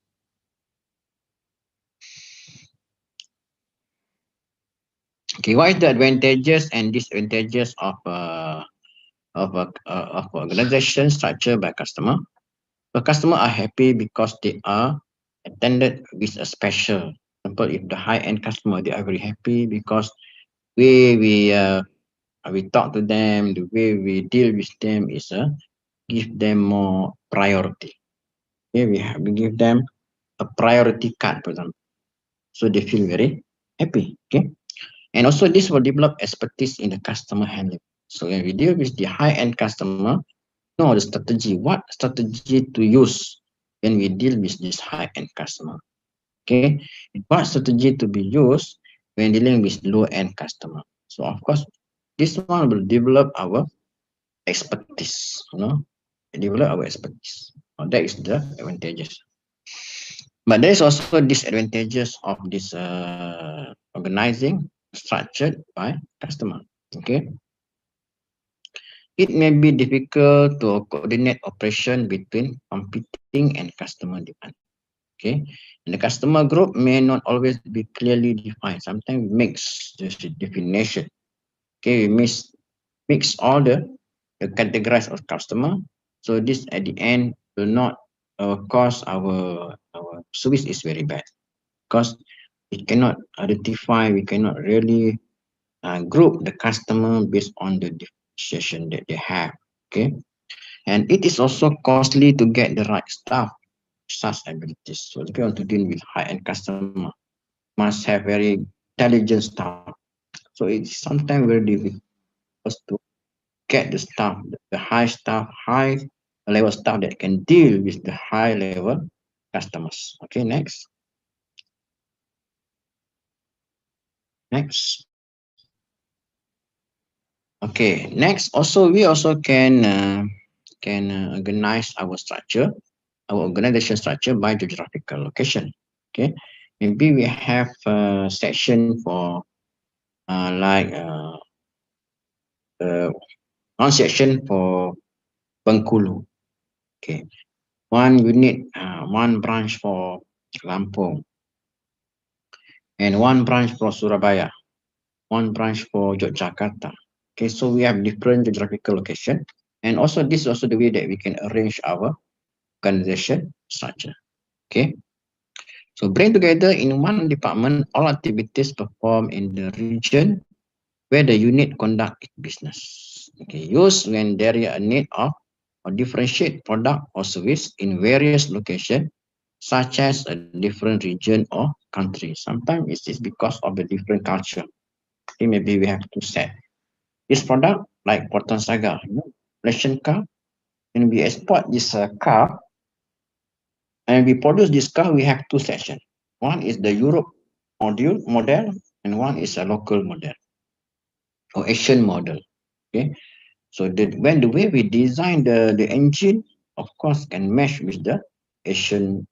Okay. What is the advantages and disadvantages of organization structure by customer? The customer are happy because they are attended with a special. For example, if the high end customer, they are very happy because way we talk to them, the way we deal with them is give them more priority. Okay, we give them a priority card, for example, so they feel very happy. Okay, and also this will develop expertise in the customer handling. So when we deal with the high end customer, know the strategy, what strategy to use when we deal with this high end customer. Okay, what strategy to be used when dealing with low end customer. So of course, this one will develop our expertise, develop our expertise. That is the advantages. But there is also disadvantages of this organizing structured by customer. Okay, it may be difficult to coordinate operation between competing and customer demand. Okay, and the customer group may not always be clearly defined. Sometimes mix this definition. Okay, we mix all the categories of customer. So this at the end will not cause our service is very bad because we cannot identify, we cannot really group the customer based on the differentiation that they have. Okay, and it is also costly to get the right staff, such abilities. So if you want to deal with high-end customer, must have very intelligent staff. So it's sometimes very difficult to get the staff, the high staff, high level staff that can deal with the high level customers. Okay, next. Okay, next. Also, we also can organize our structure, our organization structure by geographical location. Okay, maybe we have a section for like uh, one section for Bengkulu. Okay, one unit, one branch for Lampung, and one branch for Surabaya, one branch for Yogyakarta. Okay, so we have different geographical location, and also this is also the way that we can arrange our organization structure. Okay, so bring together in one department all activities performed in the region where the unit conduct its business. Okay, use when there is a need of or differentiate product or service in various locations, such as a different region or country. Sometimes it is because of the different culture. Okay, maybe we have to set this product like Porton Saga, Malaysian car, and we export this car and we produce this car. We have two sections. One is the Europe model, and one is a local model or Asian model. Okay, so when the way we design the engine, of course, can match with the Asian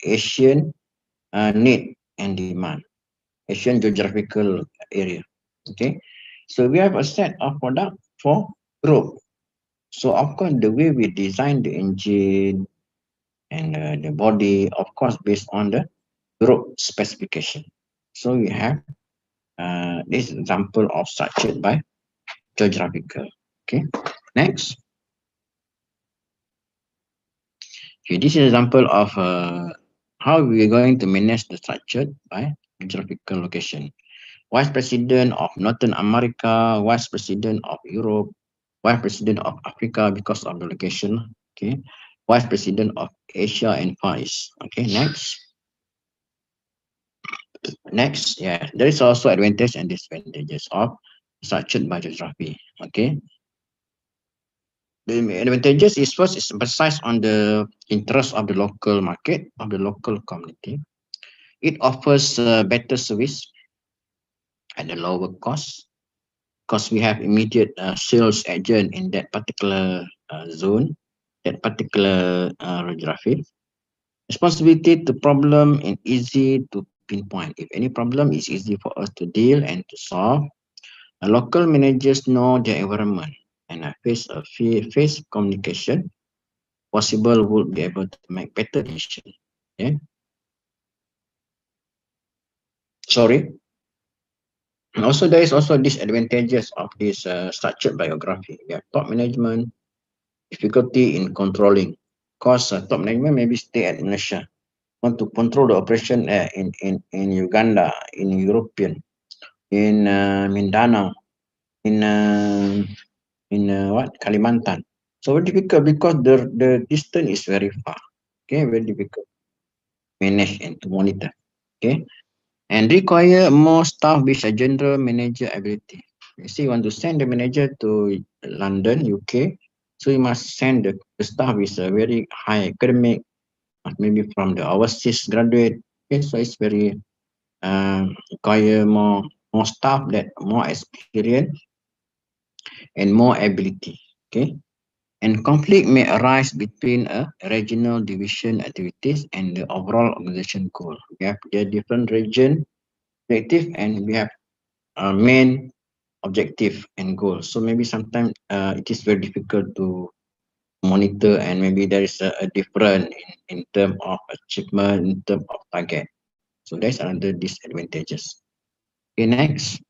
Asian need and demand, Asian geographical area. Okay, so we have a set of product for Europe. So of course, the way we design the engine and the body, of course, based on the Europe specification. So we have this example of structured by geographical. Okay, next. Okay, this is an example of how we are going to manage the structure by geographical location. Vice President of Northern America, Vice President of Europe, Vice President of Africa because of the location. Okay, Vice President of Asia and Far East. Okay, next. Yeah, there is also advantage and disadvantages of structured by geography. Okay, the advantages is first is emphasize on the interest of the local market, of the local community. It offers better service at a lower cost because we have immediate sales agent in that particular zone, that particular geography. Responsibility to problem and easy to pinpoint. If any problem, it's easy for us to deal and to solve. Local managers know their environment and face communication possible would be able to make better decision. Yeah. Sorry. And also, there is also disadvantages of this structured biography. We have top management, difficulty in controlling. Because top management maybe stay at Malaysia, want to control the operation in Uganda, in European, in Mindanao, in what Kalimantan. So very difficult because the distance is very far. Okay, very difficult to manage and to monitor. Okay, and require more staff with a general manager ability. You see, you want to send the manager to London, UK, so you must send the staff with a very high academic, maybe from the overseas graduate. Okay, so it's very require more staff that more experience and more ability. Okay, and conflict may arise between a regional division activities and the overall organization goal. We have the different region objective and we have main objective and goal. So maybe sometimes it is very difficult to monitor and maybe there is a difference in terms of achievement, in terms of target. So that's another disadvantages. Okay, next.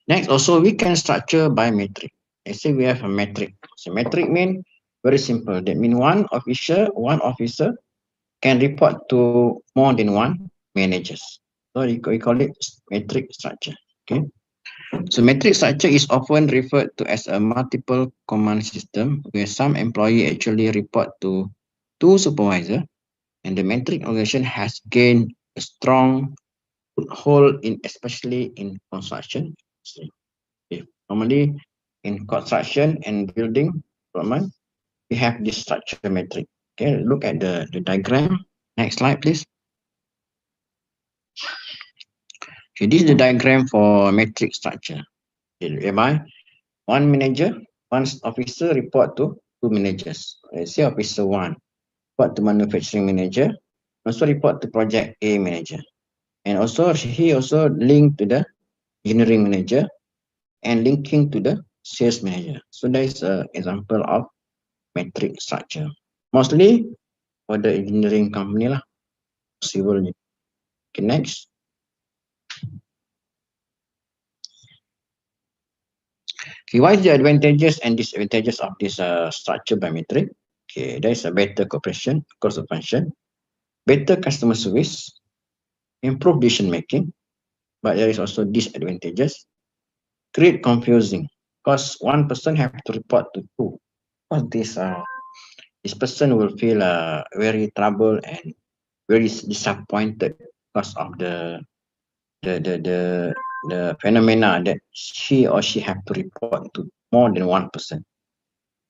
Next, also we can structure by metric. Let's say we have a metric. So metric mean very simple. That means one officer can report to more than one managers. So we call it metric structure. Okay. So metric structure is often referred to as a multiple command system where some employee actually report to two supervisor, and the metric organization has gained a strong foothold in especially in construction. Okay. Normally in construction and building development, we have this structure metric. Okay, look at the diagram. Next slide, please. Okay, this is the diagram for metric structure. Okay, whereby one manager, one officer report to two managers. Let's say officer one report to manufacturing manager, also report to project A manager, and also he also linked to the engineering manager and linking to the sales manager. So there is an example of metric structure. Mostly for the engineering company lah, civil. Okay, next. Okay, what is the advantages and disadvantages of this structure by metric? Okay, there is a better cooperation, cost of function, better customer service, improve decision making, but there is also disadvantages. Create confusing because one person have to report to two. Because this person will feel very trouble and very disappointed because of the the the the phenomena that she or she have to report to more than one person.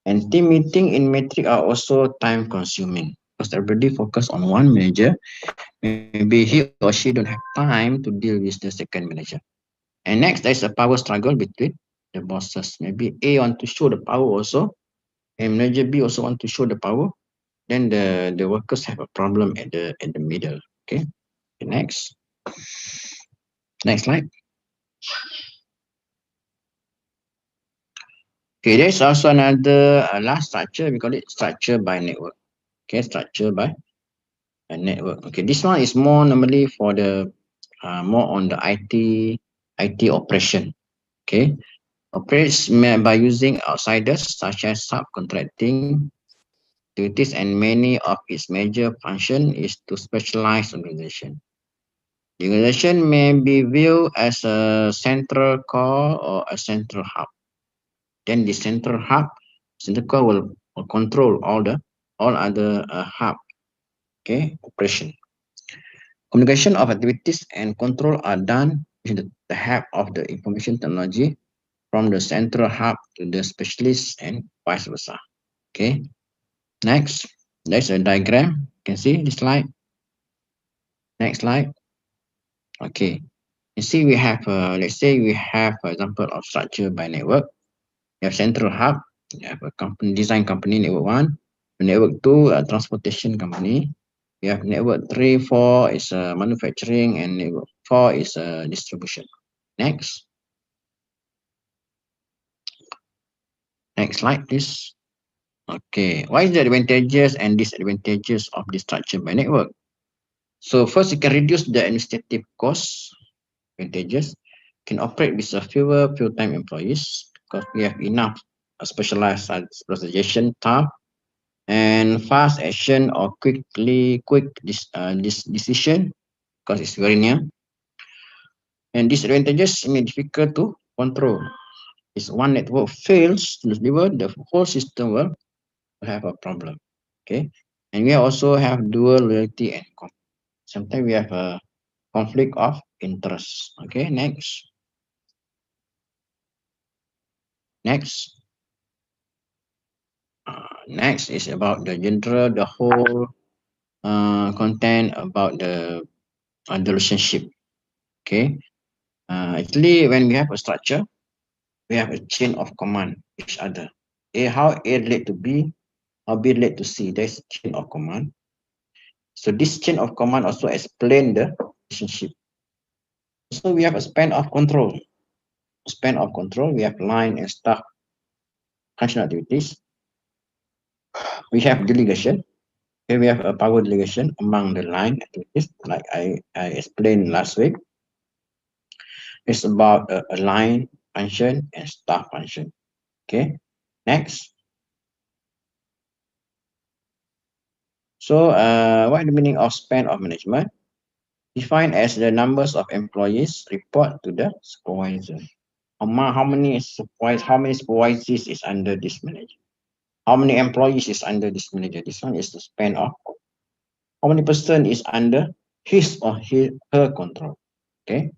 And team meeting in metric are also time consuming because everybody focus on one manager. Maybe he or she don't have time to deal with the second manager. And next, there's a power struggle between the bosses. Maybe A want to show the power also, and manager B also want to show the power. Then the workers have a problem at the middle. Okay. Next. Next slide. Okay, there's also another last structure. We call it structure by network. Okay, structure by a network. Okay, this one is more normally for the more on the IT operation. Okay, operates by using outsiders such as subcontracting activities, and many of its major function is to specialized organization. The organization may be viewed as a central core or a central hub. Then the central core will control all other hub, okay, operation. Communication of activities and control are done with the help of the information technology from the central hub to the specialist and vice versa. Okay. Next, there's a diagram. You can see this slide. Next slide. Okay. You see we have, let's say we have, for example, of structure by network. You have central hub. You have a company, design company, network one. Network two, a transportation company. You have network 3, 4 is manufacturing, and network 4 is distribution. Next. Next slide, please. Okay, what is the advantages and disadvantages of this structure by network? So first, you can reduce the administrative costs. Advantages can operate with a fewer full-time employees because we have enough specialized specialization staff and fast action or quick decision because it's very near. And disadvantages may be difficult to control. If one network fails to deliver, the whole system will have a problem. Okay, and we also have dual loyalty and conflict. Sometimes we have a conflict of interest. Okay, next. Next. Next is about the general, the whole content about the relationship. Okay. Actually, when we have a structure, we have a chain of command each other. How A relate to B, how B relate to C. There's chain of command. So this chain of command also explain the relationship. So we have a span of control. Span of control, we have line and staff functional activities. We have delegation. Here we have a power delegation among the line activities, like I explained last week. It's about a line function, and staff function. Okay, next. So, what is the meaning of span of management? Defined as the numbers of employees report to the supervisor. How many supervisors is under this manager? How many employees is under this manager? This one is the span of how many person is under his or her control. Okay.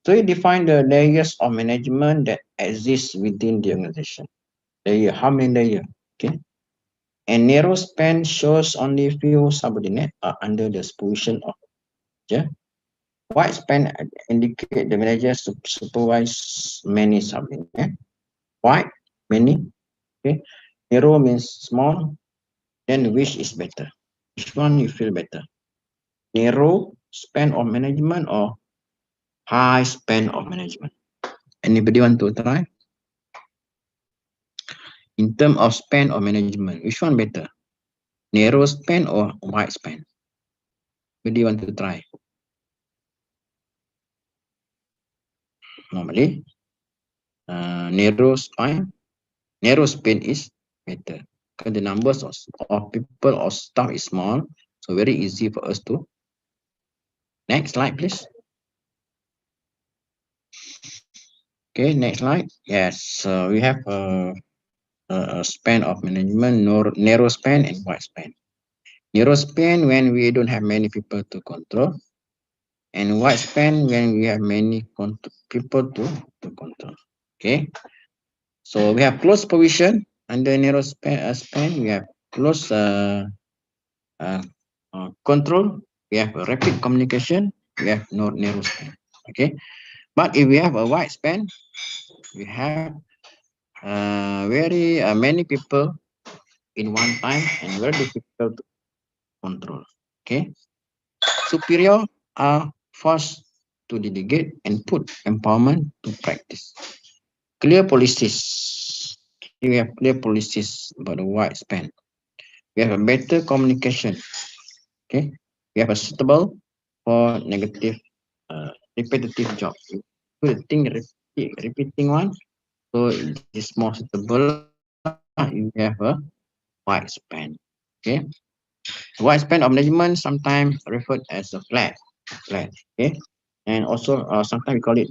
So you define the layers of management that exist within the organization. Layer, how many layer? Okay. And narrow span shows only few subordinates are under the supervision of manager. Wide span indicate the manager supervise many subordinates. Wide, many. Okay. Narrow means small. Then which is better? Which one you feel better? Narrow span of management or high span of management? Anybody want to try? In terms of span of management, which one better? Narrow span or wide span? Anybody want to try? Normally, narrow span is better because the numbers of people or staff is small, so very easy for us to. Next slide, please. Okay, next slide. Yes, we have a span of management, narrow span and wide span. Narrow span when we don't have many people to control, and wide span when we have many people to control. Okay, so we have close position under narrow span. We have close uh, control. We have a rapid communication. We have no narrow span. Okay, but if we have a wide span, we have very many people in one time and very difficult to control. Okay, superior are forced to delegate and put empowerment to practice. Clear policies. Okay, we have clear policies about the wide span. We have a better communication. Okay, we have a suitable for negative repetitive job. The thing repeating one, so it is more suitable. You have a wide span. Okay, wide span of management sometimes referred as a flat. Okay, and also sometimes we call it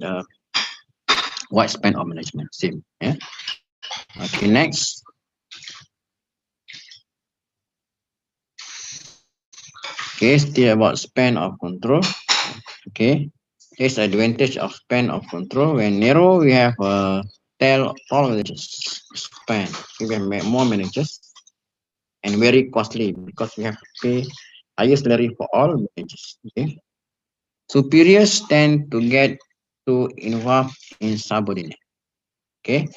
wide span of management. Same. Yeah. Okay. Next. Okay. Still about span of control. Okay. Here's advantage of span of control. When narrow, we have tall managers span. We have more managers and very costly because we have to pay higher salary for all managers. Okay. Superiors tend to get to involve in subordinate. Okay,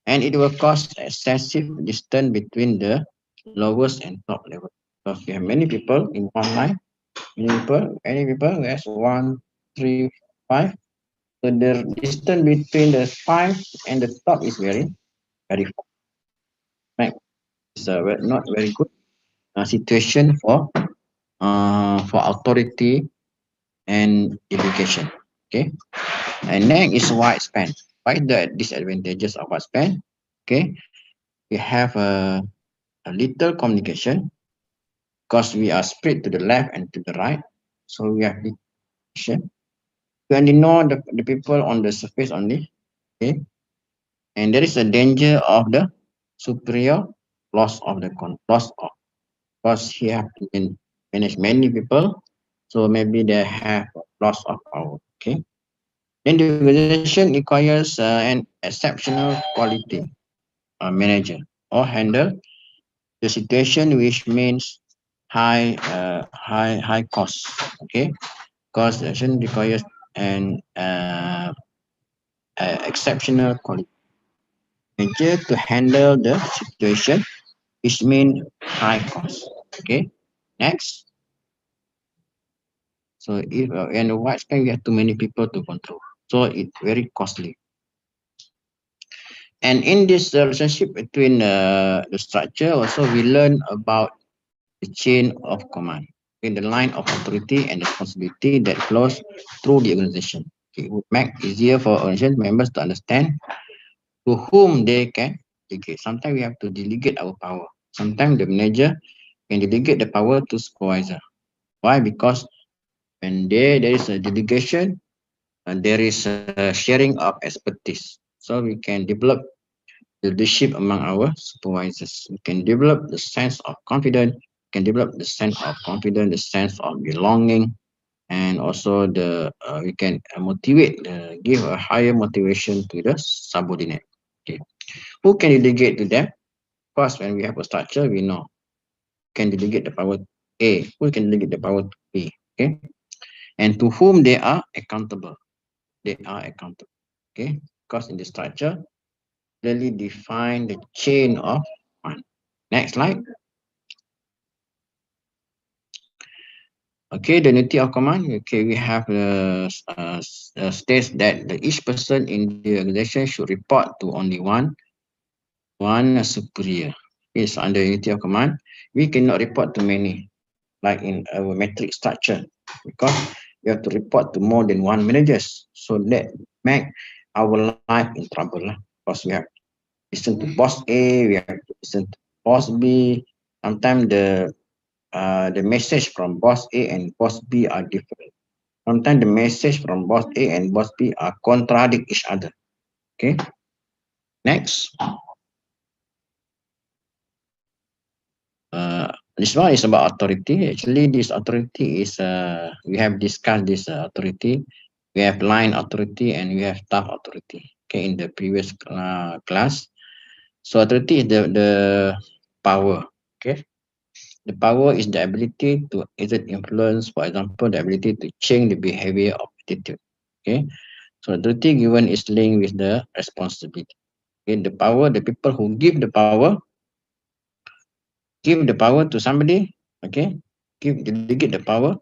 and it will cause excessive distance between the lowest and top level because we have many people in one line, many people has 1, 3, 5. So the distance between the 5 and the top is very far. Right? It's not very good situation for authority and education. Okay, and next is wide span. What is the disadvantages of wide span? Okay, we have a little communication because we are spread to the left and to the right. So we have communication. We only know the people on the surface only. Okay, and there is a danger of the superior loss of because he have to manage many people. So maybe they have loss of power. Okay. Then the organization requires an exceptional quality manager or handle the situation, which means high cost. Okay, cost action requires an exceptional quality manager to handle the situation, which means high cost. Okay, next. So if in a wide span we have too many people to control, so it's very costly. And in this relationship between the structure, also we learn about the chain of command in the line of authority and responsibility that flows through the organization. It would make easier for organization members to understand to whom they can delegate. Sometimes we have to delegate our power. Sometimes the manager can delegate the power to supervisor. Why? Because when there is a delegation, there is a sharing of expertise. So we can develop leadership among our supervisors. We can develop the sense of confidence, can develop the sense of confidence, the sense of belonging, and also the we can motivate, give a higher motivation to the subordinate. Okay, who can delegate to them? First, when we have a structure, we know can delegate the power to A, who can delegate the power to B. Okay, and to whom they are accountable. They are accountable. Okay, because in the structure clearly define the chain of command. Next slide. Okay, the unity of command. Okay, we have states that each person in the organization should report to only one superior. It's under unity of command. We cannot report to many, like in our matrix structure, because we have to report to more than one managers. So that make our life in trouble, because we have to listen to boss A, we have to listen to boss B. Sometimes the message from boss A and boss B are different. Sometimes the message from boss A and boss B are contradict each other. Okay. Next. This one is about authority. Actually, this authority is we have discussed this authority. We have line authority and we have staff authority. Okay, in the previous class. So authority is the power. Okay, the power is the ability to exert influence. For example, the ability to change the behavior of attitude. Okay, so authority given is linked with the responsibility. Okay, the power, the people who give the power to somebody. Okay, delegate the power.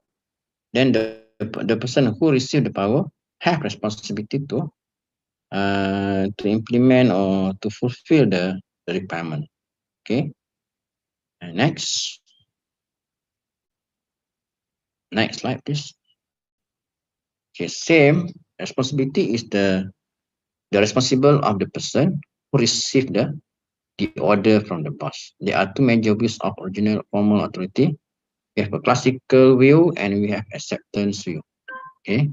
Then the person who receive the power have responsibility to implement or to fulfill the requirement. Okay. And next slide, please. Okay, same responsibility is the responsible of the person who received the order from the boss. There are two major views of original formal authority. We have a classical view and we have acceptance view. Okay.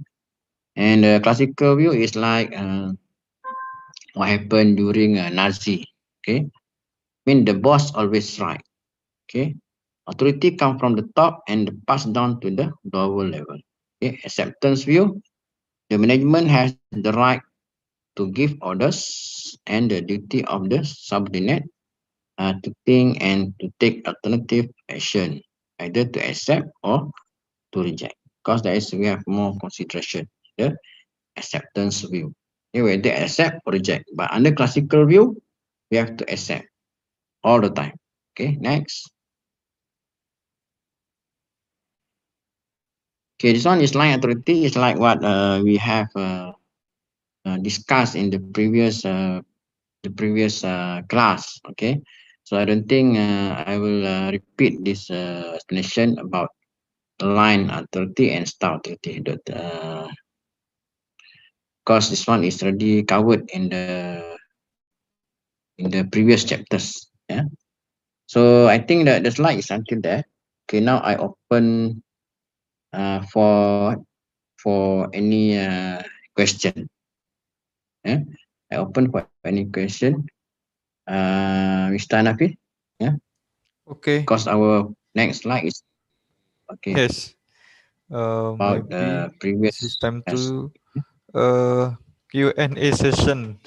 And the classical view is like what happened during Nazi. Okay, mean the boss always right. Okay, authority come from the top and pass down to the lower level. Okay, acceptance view, the management has the right to give orders and the duty of the subordinate to think and to take alternative action, either to accept or to reject. Because there is we have more consideration. The acceptance view. Okay, whether accept or reject. But under classical view, we have to accept all the time. Okay, next. Okay, this one is line authority. It's like what we have discussed in the previous class. Okay, so I don't think I will repeat this explanation about line authority and star authority. Because this one is already covered in the previous chapters. Yeah. So I think that the slide is until there. Okay, now I open for any question. Yeah, I open for any question. Mr. Hanafi. Yeah, Okay. because our next slide is okay Yes. about Maybe the this is previous. time Yes, to Q&A session.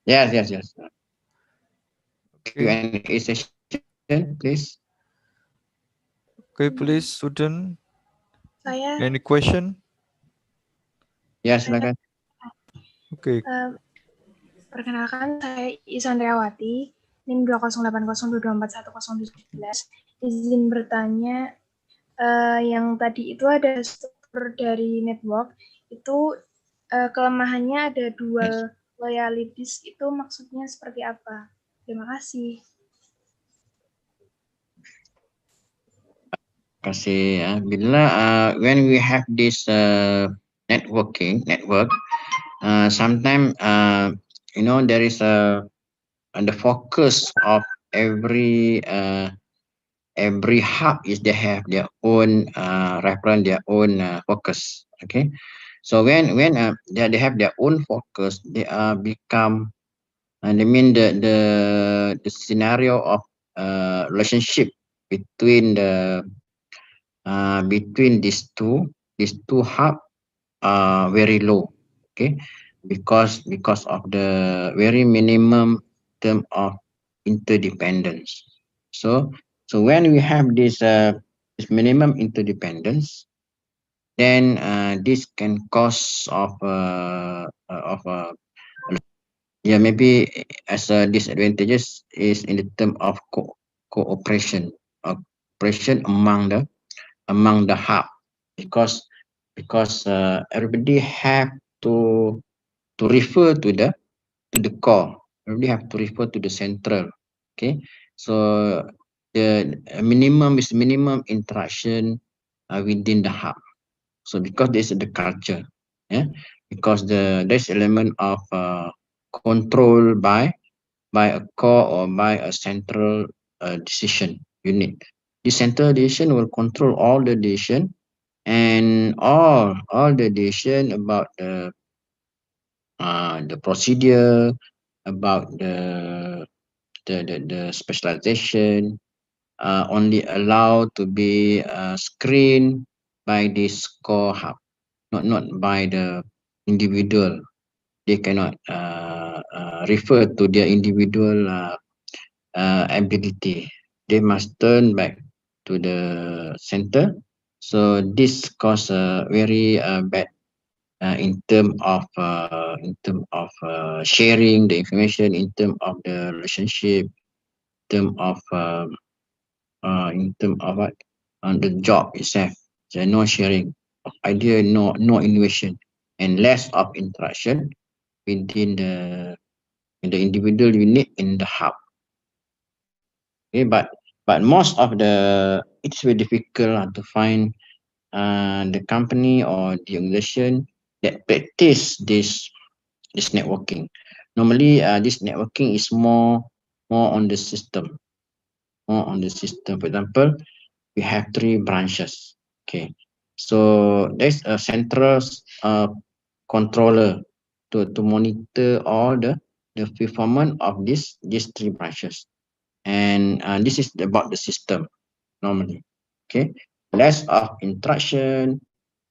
yes. Okay. Q&A session, please. Okay, please, student. Saya, Any question? Ya, saya silakan. Okay. perkenalkan saya Isandriawati, NIM 20802241017. Izin bertanya, yang tadi itu ada struktur dari network, itu kelemahannya ada dual loyalties, itu maksudnya seperti apa? Terima kasih. kasih ya. Bila when we have this network, sometimes there is the focus of every hub is they have their own reference, their own focus. Okay, so when they have their own focus, they are become, and I mean the scenario of relationship between between these two hub are very low. Okay, because of the very minimum term of interdependence. So when we have this minimum interdependence, then this can cause of yeah, maybe as a disadvantages is in the term of cooperation, cooperation among the hub, because everybody have to refer to the core. Everybody have to refer to the central. Okay, so the minimum interaction within the hub. So because this is the culture, yeah, because there's element of control by a core or by a central decision unit. The central decision will control all the decision, and all the decision about the procedure, about the specialization, only allowed to be screened by this core hub, not by the individual. They cannot refer to their individual ability. They must turn back to the center. So this cause a very bad in term of sharing the information, in term of the relationship, term of in term of what the job itself. So no sharing of idea, no innovation, and less of interaction within the individual unit in the hub. Okay, but most of it's very difficult to find the company or the organization that practice this networking. Normally, this networking is more on the system, more on the system. For example, we have 3 branches. Okay, so there's a central controller to monitor all the performance of these 3 branches, and this is about the system normally. Okay, less of interaction,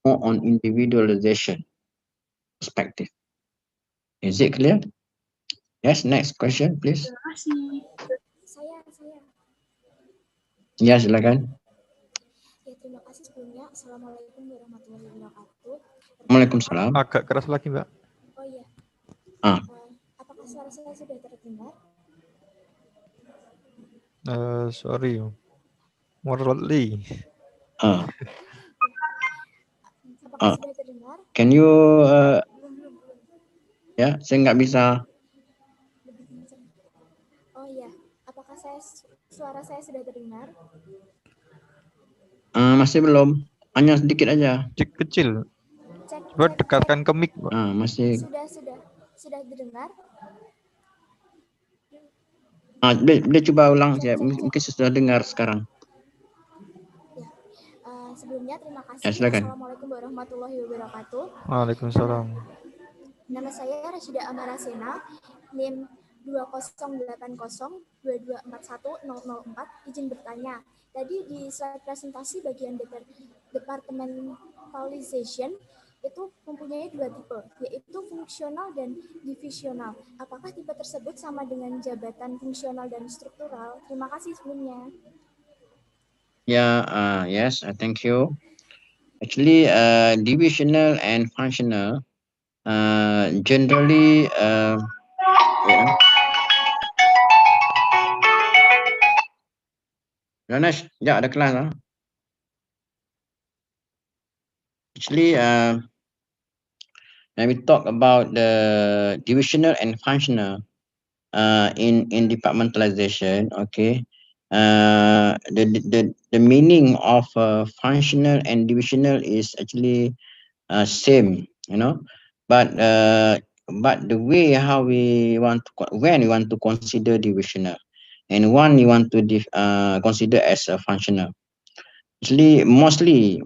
more on individualization perspective. Is it clear? Yes, next question, please. Terima kasih. Saya. Ya, silakan. Ya, terima kasih sebelumnya. Assalamualaikum warahmatullahi wabarakatuh. Waalaikumsalam. Agak keras lagi, Mbak. Oh iya. Ah. Apakah suara saya sudah terdengar? Sorry, moderately. Apakah sudah terdengar? Can you Belum. ya, saya nggak bisa. Lebih kencang. Oh iya. Apakah suara saya sudah terdengar? Masih belum. Hanya sedikit aja. Kecil. Cek. Coba dekatkan ke mic, Mbak. Masih. Sudah terdengar? Dia coba ulang ya. Mungkin sudah dengar sekarang. Ya. Sebelumnya terima kasih. Ya, silakan. Assalamualaikum warahmatullahi wabarakatuh. Waalaikumsalam. Nama saya Rashida Amarasena, NIM 208022410004. Izin bertanya, tadi di slide presentasi bagian Departmentalization itu mempunyai 2 tipe, yaitu fungsional dan divisional. Apakah tipe tersebut sama dengan jabatan fungsional dan struktural? Terima kasih sebelumnya. Yes, thank you. Actually, divisional and functional generally Ranesh, ya ada kelas lah. Actually, when we talk about the divisional and functional in departmentalization, okay, the meaning of functional and divisional is actually same, but the way how we want to when we want to consider divisional and one you want to consider as a functional. Actually, mostly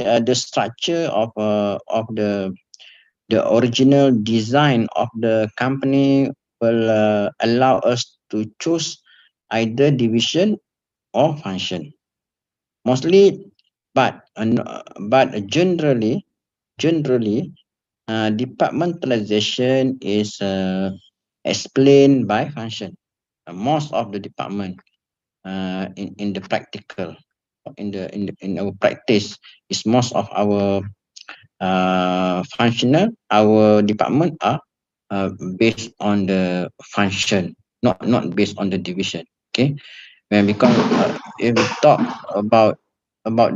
the structure of the original design of the company will allow us to choose either division or function. Mostly, but generally, departmentalization is explained by function. Most of the department in the practical in our practice is most of our functional our department are based on the function, not based on the division. Okay, when because if we talk about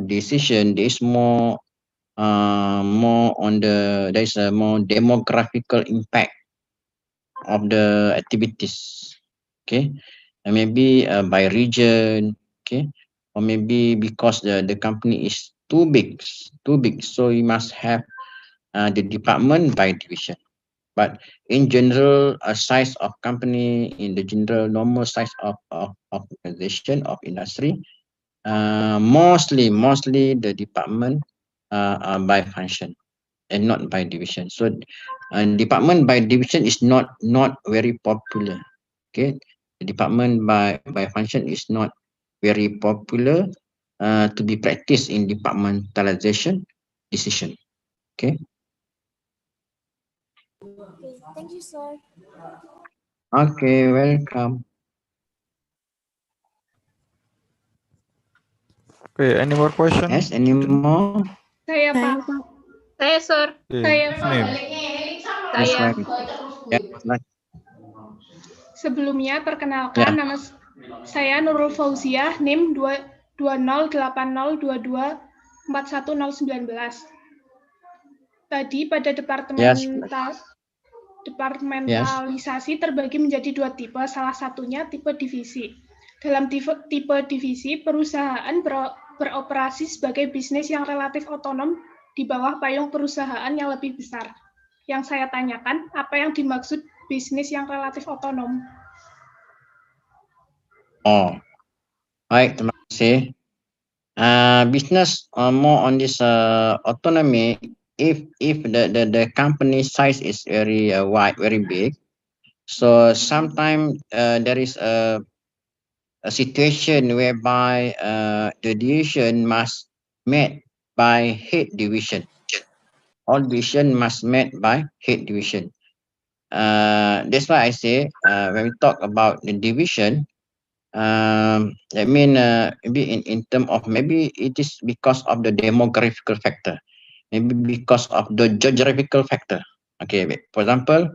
decision, there is more on there is a more demographical impact of the activities. Okay, and maybe by region. Okay, or maybe because the company is too big, so you must have the department by division. But in general, a size of company, in the general normal size of organization of industry, mostly the department are by function and not by division. So department by division is not very popular. Okay, the department by function is not very popular to be practiced in departmentalization decision. Okay. Okay, thank you, sir. Okay, welcome. Okay, any more question, Yes, any student? more? Saya, Pak. Saya, Sir. Okay, Saya, what's Pak. name? Yes, Saya. right. Yes, right. Sebelumnya, perkenalkan Yeah. nama saya Nurul Fauziah, NIM 2080224119. Tadi pada Yes. Yes. departementalisasi terbagi menjadi dua tipe, salah satunya tipe divisi. Dalam tipe divisi, perusahaan beroperasi sebagai bisnis yang relatif otonom di bawah payung perusahaan yang lebih besar. Yang saya tanyakan, apa yang dimaksud bisnis yang relatif otonom? Oh, baik, terima kasih. Business more on this autonomy. If the company size is very wide, very big, so sometimes there is a situation whereby the division must met by head division. All division must met by head division. That's why I say when we talk about the division, I mean maybe in term of maybe it is because of the demographical factor, maybe because of the geographical factor. Okay, for example,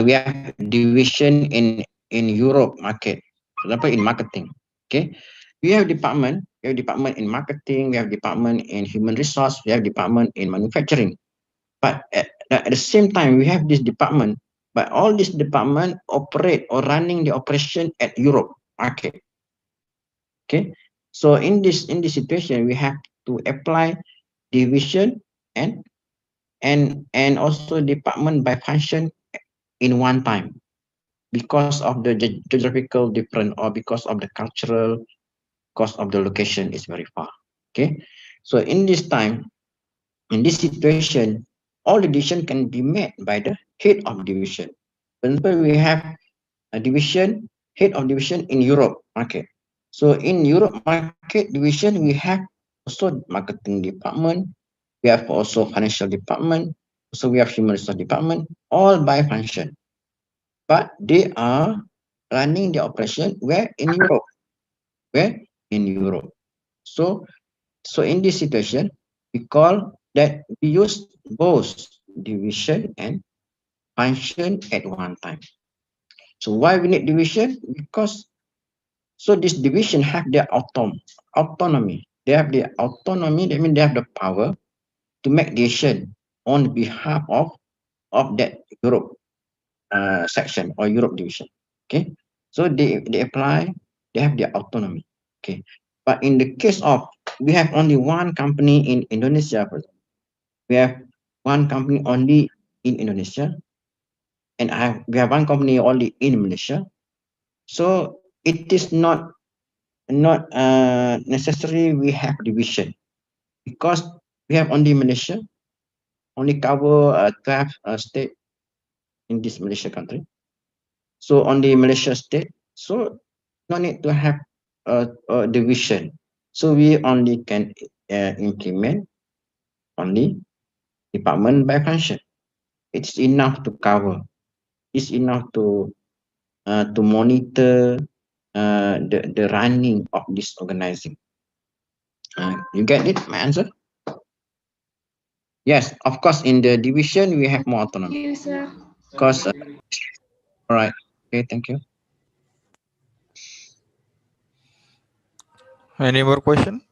we have division in Europe market, for example in marketing. Okay, we have department in marketing, we have department in human resource, we have department in manufacturing. But at the same time, we have this department, but all this department operate or running the operation at Europe market. Okay, so in this situation, we have to apply division and also department by function in one time because of the geographical difference or because of the cultural cost of the location is very far. Okay, so in this time, in this situation, all the division can be made by the head of division. For example, we have a division, head of division in Europe market. So in Europe market division, we have also marketing department, we have also financial department, so we have human resource department, all by function. But they are running the operation where in Europe, where in Europe. So in this situation, we call that we use both division and function at one time. So why we need division? Because so this division have their autonomy. They have their autonomy. That means they have the power to make decision on behalf of that Europe section or Europe division. Okay, so they apply They have their autonomy. Okay. But in the case of, we have only one company in Indonesia, for example. We have one company only in Indonesia, and we have one company only in Malaysia. So it is not necessary we have division, because we have only Malaysia, only cover 12 state in this Malaysia country. So only Malaysia state, so no need to have a division. So we only can implement only department by function. It's enough to cover. It's enough to monitor the running of this organizing. You get it, my answer? Yes, of course, in the division, we have more autonomy. Thank you, sir. Because, all right. Okay, thank you. Any more question?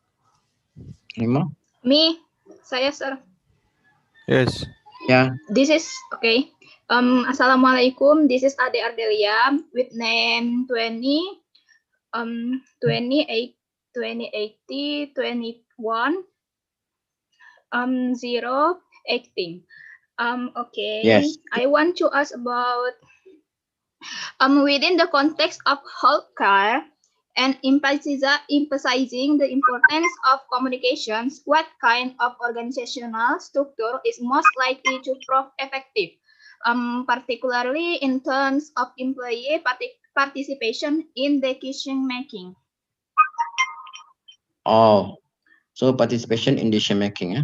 Any more? Me, saya sir. Yes. Yeah. This is okay. Assalamualaikum. This is Ade Ardelia with name 28 2080 21 018. Okay. Yes. I want to ask about within the context of healthcare and emphasizing the importance of communications, what kind of organizational structure is most likely to prove effective, particularly in terms of employee participation in decision making? Oh, so participation in decision making.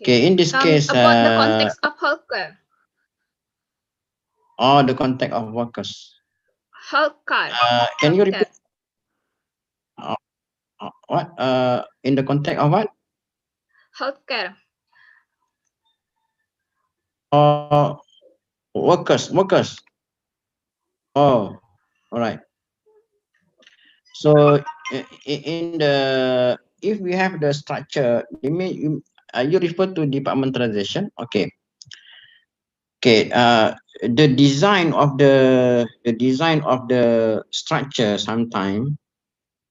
Okay. In this case, About the context of healthcare. Oh, the contact of workers. Healthcare. Can you repeat? What? In the context of what? Healthcare. Workers. Oh, all right. So in the, if we have the structure, you refer to departmentalization. Okay. The design of the structure sometime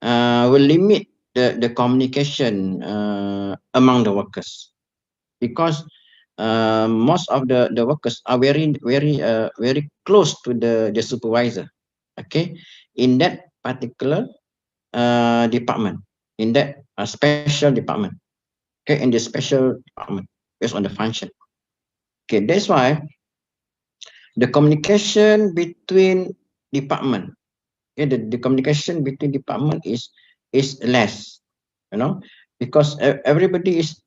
will limit the communication among the workers, because most of the workers are very close to the supervisor. Okay, in that particular department, in that special department. Okay, in the special department based on the function. Okay, that's why the communication between department, okay, the communication between department is less, because everybody is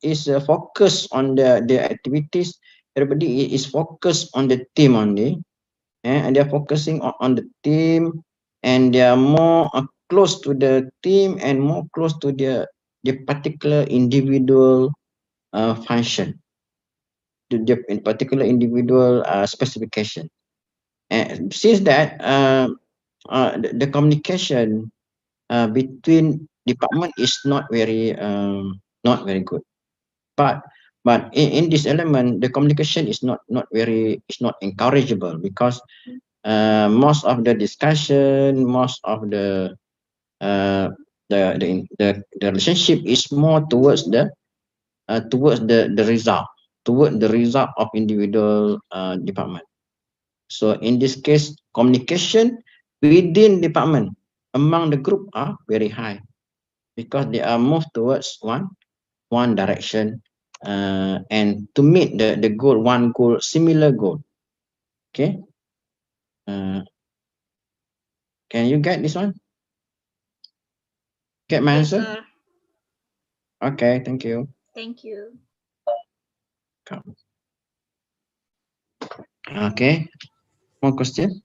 focused on the activities. Everybody is focused on the team only, and they're focusing on the team, and they are more close to the team and more close to the particular individual function, to the particular individual specification. And since that the communication between department is not very good, but in this element, the communication is not encourageable, because most of the discussion, most of the relationship is more towards the result, toward the result of individual department. So in this case, communication within department among the group are very high, because they are moved towards one direction, and to meet the goal, one goal, similar goal. Okay. Can you get this one? Get my Yes, answer? sir. Okay, thank you. Thank you. Okay. More question?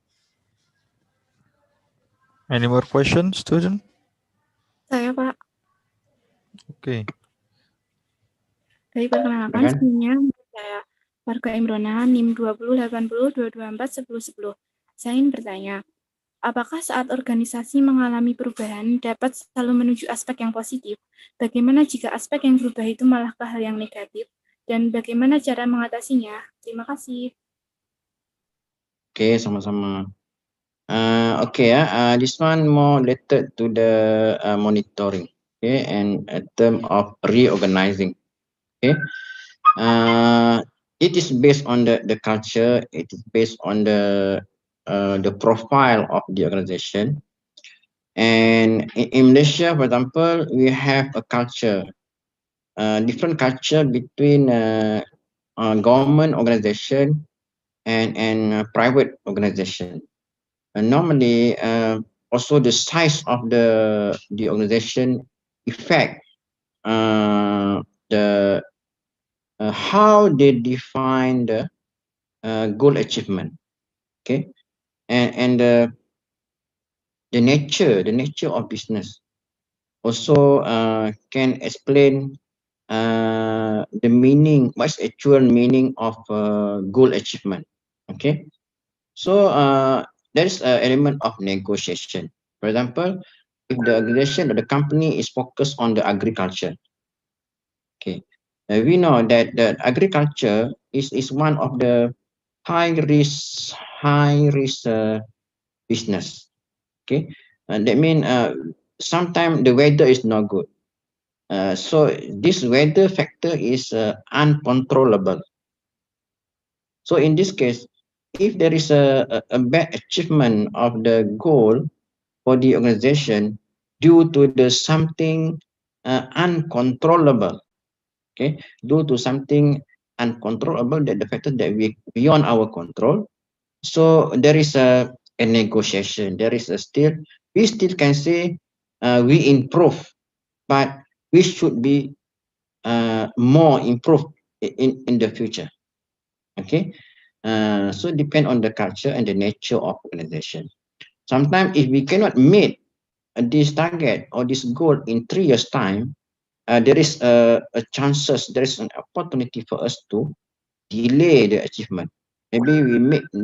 Any more questions, student? Saya, Pak. Okay. Dari perkenalkan, sebelumnya saya Warga Imrona NIM 208022241010. Saya ingin bertanya, apakah saat organisasi mengalami perubahan dapat selalu menuju aspek yang positif? Bagaimana jika aspek yang berubah itu malah ke hal yang negatif? Dan bagaimana cara mengatasinya? Terima kasih. Oke, sama-sama. This one more related to the monitoring, okay, and a term of reorganizing. Okay, it is based on the culture. It is based on the profile of the organization. And in Malaysia, for example, we have a culture, different culture between government organization and private organization. Normally, also the size of the organization affect the how they define the goal achievement. Okay, and the nature of business also can explain the meaning, what's actual meaning of goal achievement. Okay, so there's an element of negotiation. For example, if the organization or the company is focused on the agriculture, okay, we know that the agriculture is one of the high risk business. Okay, and that means sometimes the weather is not good. So this weather factor is uncontrollable. So in this case, if there is a bad achievement of the goal for the organization due to the something uncontrollable, okay, due to something uncontrollable, that the factor that we beyond our control, so there is a negotiation. There is a still, we still can say we improve, but we should be more improved in the future. Okay, so depend on the culture and the nature of organization. Sometimes if we cannot meet this target or this goal in 3 years time, there is a chances, there is an opportunity for us to delay the achievement. Maybe we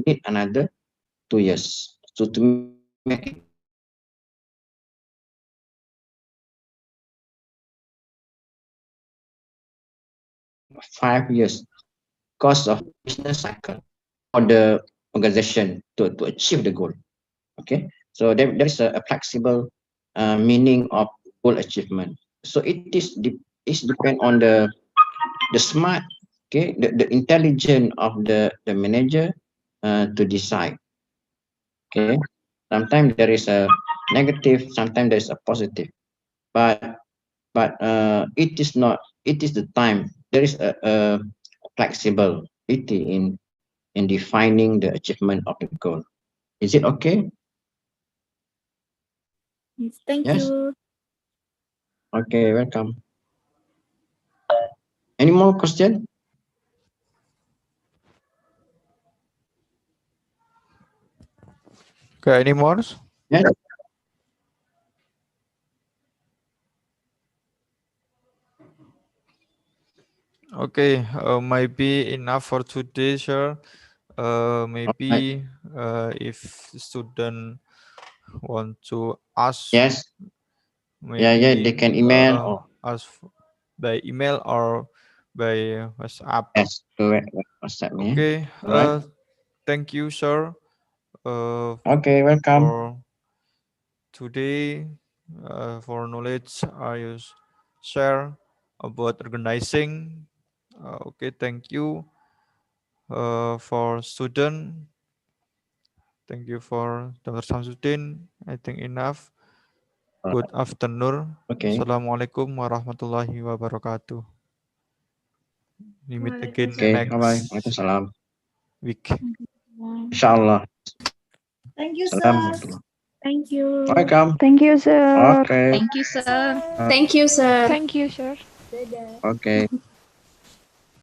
need another 2 years so to make it 5 years cost of business cycle for the organization to achieve the goal. Okay, so there is a flexible meaning of goal achievement. So it's depend on the smart, okay, the intelligence of the manager to decide. Okay, sometimes there is a negative, sometimes there is a positive, but it is not, it is the time, there is a flexibility in defining the achievement of the goal. Is it okay? Yes, thank Yes. you. Okay, welcome. Any more question? Okay, any more? Yes. Okay, maybe enough for today, sir. Alright. Maybe if student want to ask, Yes. Yeah. They maybe can email or ask by email or by WhatsApp. yes to WhatsApp me. Okay, Alright. thank you, sir, uh, Okay, welcome. for today, for knowledge I share about organizing. Okay, thank you for student. Thank you for Dr. Samsudin. I think enough. Good afternoon. Okay. Assalamualaikum warahmatullahi wabarakatuh. We meet again Okay. Waalaikumsalam. Bye bye. next Waalaikumsalam. week. Insyaallah. Thank you, sir. Assalamualaikum. Thank you. Welcome. Thank you, sir. Okay. Thank you, sir. Thank you, sir. Thank you, sir. Dadah. Okay.